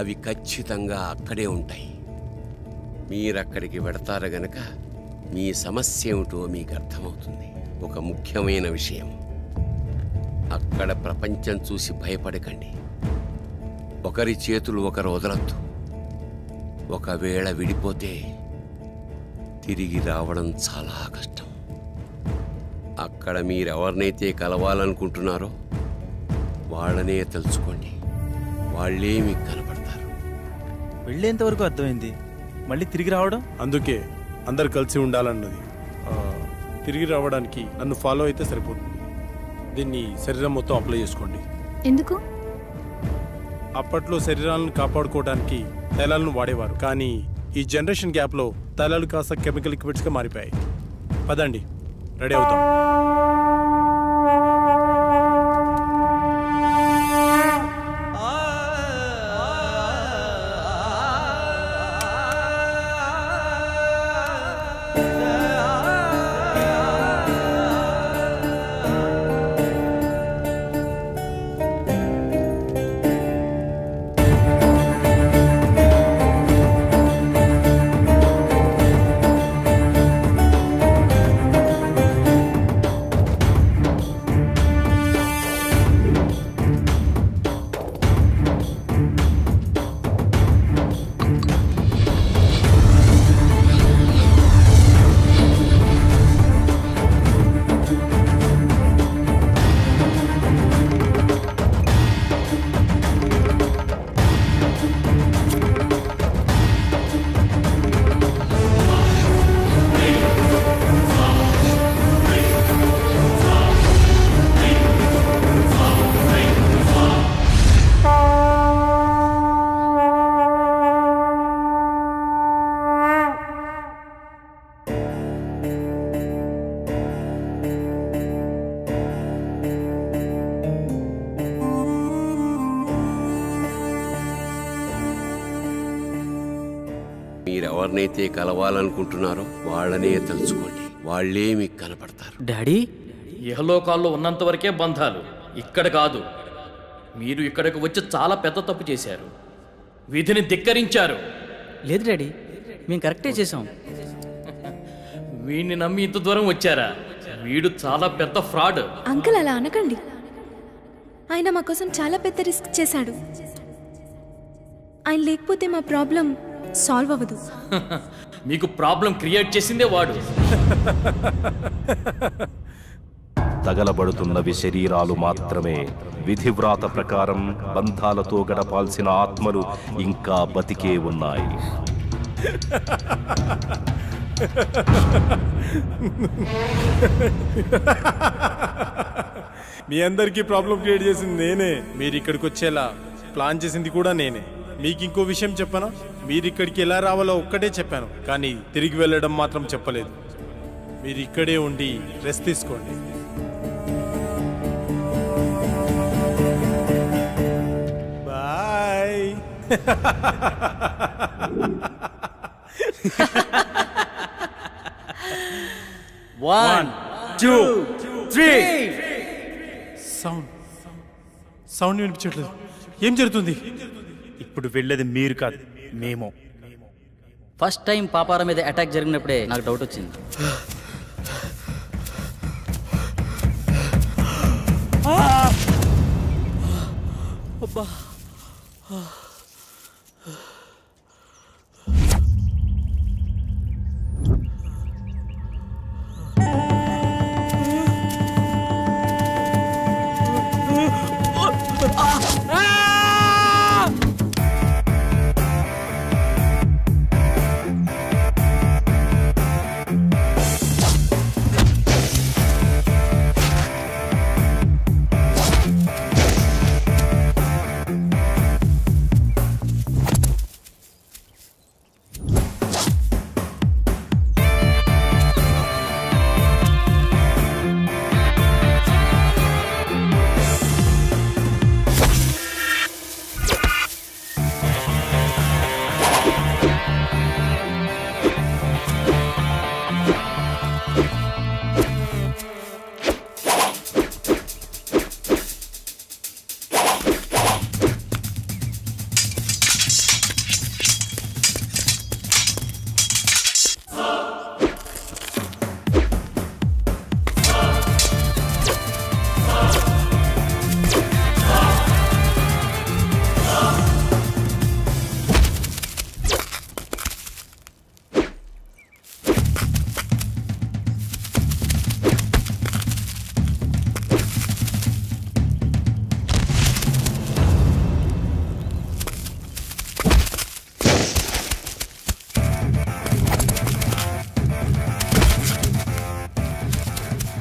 అవి ఖచ్చితంగా అక్కడే ఉంటాయి. మీరక్కడికి వెడతారు గనక మీ సమస్య ఏమిటో మీకు అర్థమవుతుంది. ఒక ముఖ్యమైన విషయం, అక్కడ ప్రపంచం చూసి భయపడకండి. ఒకరి చేతులు ఒకరు వదలొద్దు. ఒకవేళ విడిపోతే తిరిగి రావడం చాలా కష్టం. అక్కడ మీరెవరినైతే కలవాలనుకుంటున్నారో వాళ్ళనే తలుచుకోండి. వాళ్ళే మీకు కనపడతారు. వెళ్ళేంత వరకు అర్థమైంది, మళ్ళీ తిరిగి రావడం? అందుకే అందరు కలిసి ఉండాలన్నది. తిరిగి రావడానికి నన్ను ఫాలో అయితే సరిపోతుంది. దీన్ని శరీరం మొత్తం అప్లై చేసుకోండి. ఎందుకు? అప్పట్లో శరీరాలను కాపాడుకోవడానికి తైలాలను వాడేవారు, కానీ ఈ జనరేషన్ గ్యాప్లో తైలాలు కాస్త కెమికల్ లిక్విడ్స్గా మారిపోయాయి. పదండి, రెడీ అవుతాం. మీరెవరినైతే కలవాలనుకుంటున్నారో వాళ్ళనే తలుచుకోండి. వాళ్ళే మీకు కనపడతారు. డాడీ, ఇహలోకాల్లో ఉన్నంత వరకే బంధాలు, ఇక్కడ కాదు. మీరు ఇక్కడికి వచ్చి చాలా పెద్ద తప్పు చేశారు. విధిని ధిక్కరించారు. లేదు డాడీ, మేము కరెక్టే చేసాం. వీడిని నమ్మి ఇంత దూరం వచ్చారా? వీడు చాలా పెద్ద ఫ్రాడ్. అంకుల్ అలా అనకండి. ఆయన మా కోసం చాలా పెద్ద రిస్క్ చేశాడు. ఆయన లేకపోతే మా ప్రాబ్లం సాల్వ్ అవ్వదు. మీకు ప్రాబ్లం క్రియేట్ చేసిందే వాడు. తగలబడుతున్నవి శరీరాలు మాత్రమే. విధివ్రాత ప్రకారం బంధాలతో గడపాల్సిన ఆత్మలు ఇంకా బతికే ఉన్నాయి. మీ అందరికీ ప్రాబ్లం క్రియేట్ చేసింది నేనే. మీరు ఇక్కడికి వచ్చేలా ప్లాన్ చేసింది కూడా నేనే. మీకు ఇంకో విషయం చెప్పనా? మీరు ఇక్కడికి ఎలా రావాలో ఒక్కటే చెప్పాను, కానీ తిరిగి వెళ్ళడం మాత్రం చెప్పలేదు. మీరు ఇక్కడే ఉండి రెస్ట్ తీసుకోండి. Bye. One, two, three. Sound వినిపించట్లేదు. ఏం జరుగుతుంది? ఇప్పుడు వెళ్ళేది మీరు కాదు, మేము. ఫస్ట్ టైం పాపారా మీద అటాక్ జరిగినప్పుడే నాకు డౌట్ వచ్చింది. అబ్బా.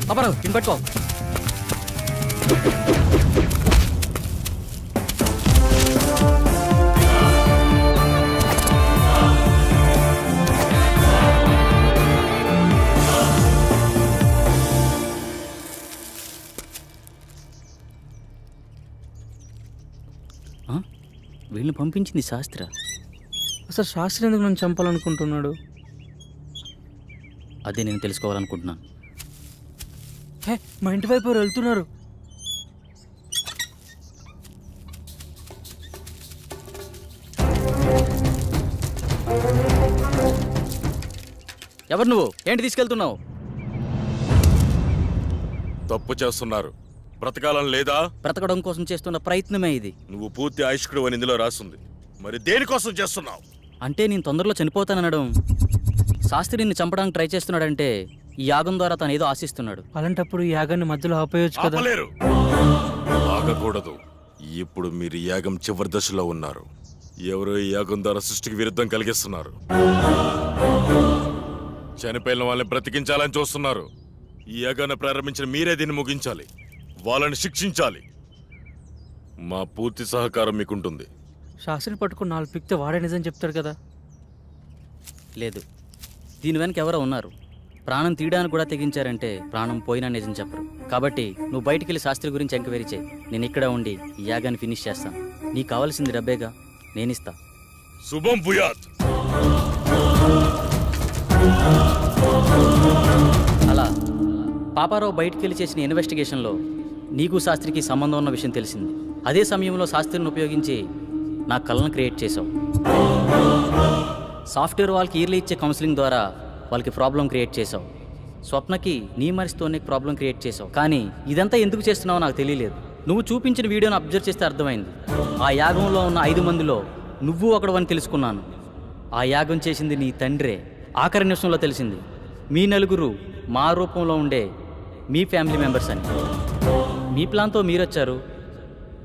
పాపారావు దీన్ని పట్టుకో. వీళ్ళని పంపించింది శాస్త్ర. అసలు శాస్త్రి ఎందుకు నన్ను చంపాలనుకుంటున్నాడు? అదే నేను తెలుసుకోవాలనుకుంటున్నాను. హే, మా ఇంటి వైపు ఎవరు వెళ్తున్నారు. ఎవరు నువ్వు? ఏంటి తీసుకెళ్తున్నావు? తప్పు చేస్తున్నారు. బ్రతకాలం లేదా? బ్రతకడం కోసం చేస్తున్న ప్రయత్నమే ఇది. నువ్వు పూర్తి ఆయుష్కుడు అని ఇందులో రాస్తుంది. మరి దేనికోసం చేస్తున్నావు? అంటే నేను తొందరలో చనిపోతాననడం. శాస్త్రి నిన్ను చంపడానికి ట్రై చేస్తున్నాడంటే ఈ యాగం ద్వారా తను ఏదో ఆశిస్తున్నాడు. అలాంటప్పుడు ఈ యాగాన్ని మధ్యలో ఆపేయొచ్చు కదా. ఆపలేరు. ఆగకూడదు. ఇప్పుడు మీరు యాగం చివరి దశలో ఉన్నారు. ఎవరో ఈ యాగం ద్వారా సృష్టికి విరుద్ధం కలిగిస్తున్నారు. చనిపోయిన వాళ్ళని బ్రతికించాలని చూస్తున్నారు. ఈ యాగాన్ని ప్రారంభించిన మీరే దీన్ని ముగించాలి. వాళ్ళని శిక్షించాలి. మా పూర్తి సహకారం మీకుంటుంది. శాస్త్రిని పట్టుకుని 4 పిక్తే వాడే నిజం చెప్తాడు కదా. లేదు, దీని వెనక ఎవరో ఉన్నారు. ప్రాణం తీయడానికి కూడా తెగించారంటే ప్రాణం పోయినా నిజం చెప్పరు. కాబట్టి నువ్వు బయటికి వెళ్ళి శాస్త్రి గురించి ఎంక్వైరీ చేయి. నేను ఇక్కడ ఉండి ఈ యాగాన్ని ఫినిష్ చేస్తాను. నీకు కావాల్సింది డబ్బేగా, నేనిస్తా. శుభం భూయాత్. అలా పాపారావు బయటికి వెళ్ళి చేసిన ఇన్వెస్టిగేషన్లో నీకు శాస్త్రికి సంబంధం ఉన్న విషయం తెలిసింది. అదే సమయంలో శాస్త్రిని ఉపయోగించి నా కళను క్రియేట్ చేసావు. సాఫ్ట్వేర్ వాళ్ళకి ఇయర్లీ ఇచ్చే కౌన్సిలింగ్ ద్వారా వాళ్ళకి ప్రాబ్లం క్రియేట్ చేసావు. స్వప్నకి నీ మనసుతోనే ప్రాబ్లం క్రియేట్ చేసావు. కానీ ఇదంతా ఎందుకు చేస్తున్నావో నాకు తెలియలేదు. నువ్వు చూపించిన వీడియోను అబ్జర్వ్ చేస్తే అర్థమైంది. ఆ యాగంలో ఉన్న 5 మందిలో నువ్వు ఒకడవని తెలుసుకున్నాను. ఆ యాగం చేసింది నీ తండ్రే. ఆఖరి నిమిషంలో తెలిసింది మీ నలుగురు మా రూపంలో ఉండే మీ ఫ్యామిలీ మెంబర్స్ అని. మీ ప్లాన్తో మీరొచ్చారు,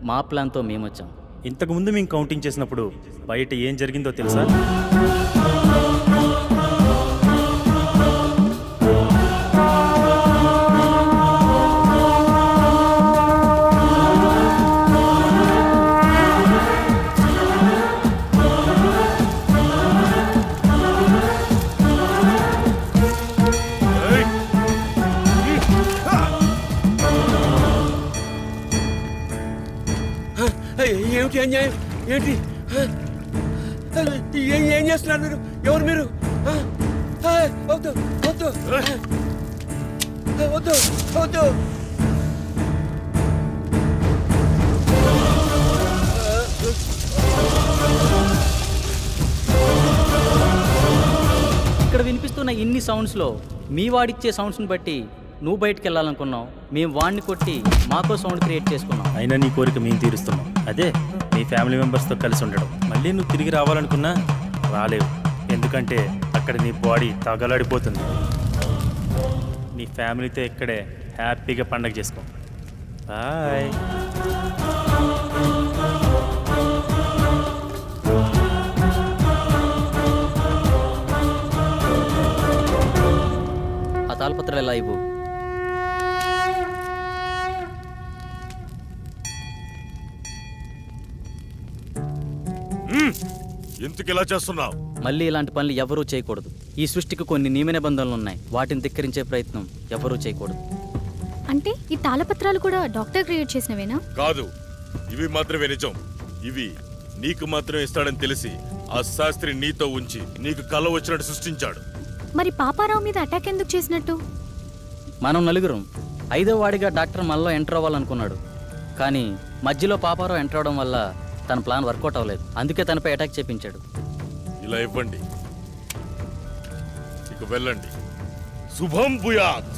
మా ప్లాన్తో మేమొచ్చాం. ఇంతకుముందు మేము కౌంటింగ్ చేసినప్పుడు బయట ఏం జరిగిందో తెలుసా? ఏమిటి అన్యాయం ఏంటి ఏం చేస్తున్నారు మీరు ఎవరు మీరు వద్దు వద్దు వద్దు వద్దు ఇక్కడ వినిపిస్తున్న ఇన్ని సౌండ్స్లో మీ వాడిచ్చే సౌండ్స్ని బట్టి నువ్వు బయటికి వెళ్ళాలనుకున్నావు, మేము వాడిని కొట్టి మాకో సౌండ్ క్రియేట్ చేసుకున్నాం. అయినా నీ కోరిక మేము తీరుస్తున్నాం. అదే నీ ఫ్యామిలీ మెంబర్స్తో కలిసి ఉండడం. మళ్ళీ నువ్వు తిరిగి రావాలనుకున్నా రాలేవు, ఎందుకంటే అక్కడ నీ బాడీ తగలాడిపోతుంది. నీ ఫ్యామిలీతో ఇక్కడే హ్యాపీగా పండగ చేసుకో. బాయ్. ఆ తాళపత్రం ఎలా ఇవ్వు. ఎందుకు ఇలా చేస్తున్నావు? మళ్ళీ ఇలాంటి పనులు ఎవరూ చేయకూడదు. ఈ సృష్టికి కొన్ని నియమ నిబంధనలు ఉన్నాయి, వాటిని ధిక్కరించే ప్రయత్నం ఎవరూ చేయకూడదు. అంటే ఈ తాళపత్రాలు కూడా డాక్టర్ క్రియేట్ చేసినవేనా? కాదు, ఇవి మాత్రమే నిజం. ఇవి నీకు మాత్రమే ఇస్తాడని తెలిసి ఆ శాస్త్రి నీతో ఉంచి నీకు కళ్ళ వచ్చినట్టు సృష్టించాడు. మరి పాపారావు మీద అటాక్ ఎందుకు చేసినట్టు? మనం నలుగురం 5వ వాడిగా డాక్టర్ మనలో ఎంటర్ అవ్వాలనుకున్నాడు, కానీ మధ్యలో పాపారావు ఎంటర్ అవడం వల్ల తన ప్లాన్ వర్కౌట్ అవ్వలేదు. అందుకే తనపై అటాక్ చేపించాడు. ఇలా ఇవ్వండి, ఇక వెళ్ళండి. శుభం భూయాత్.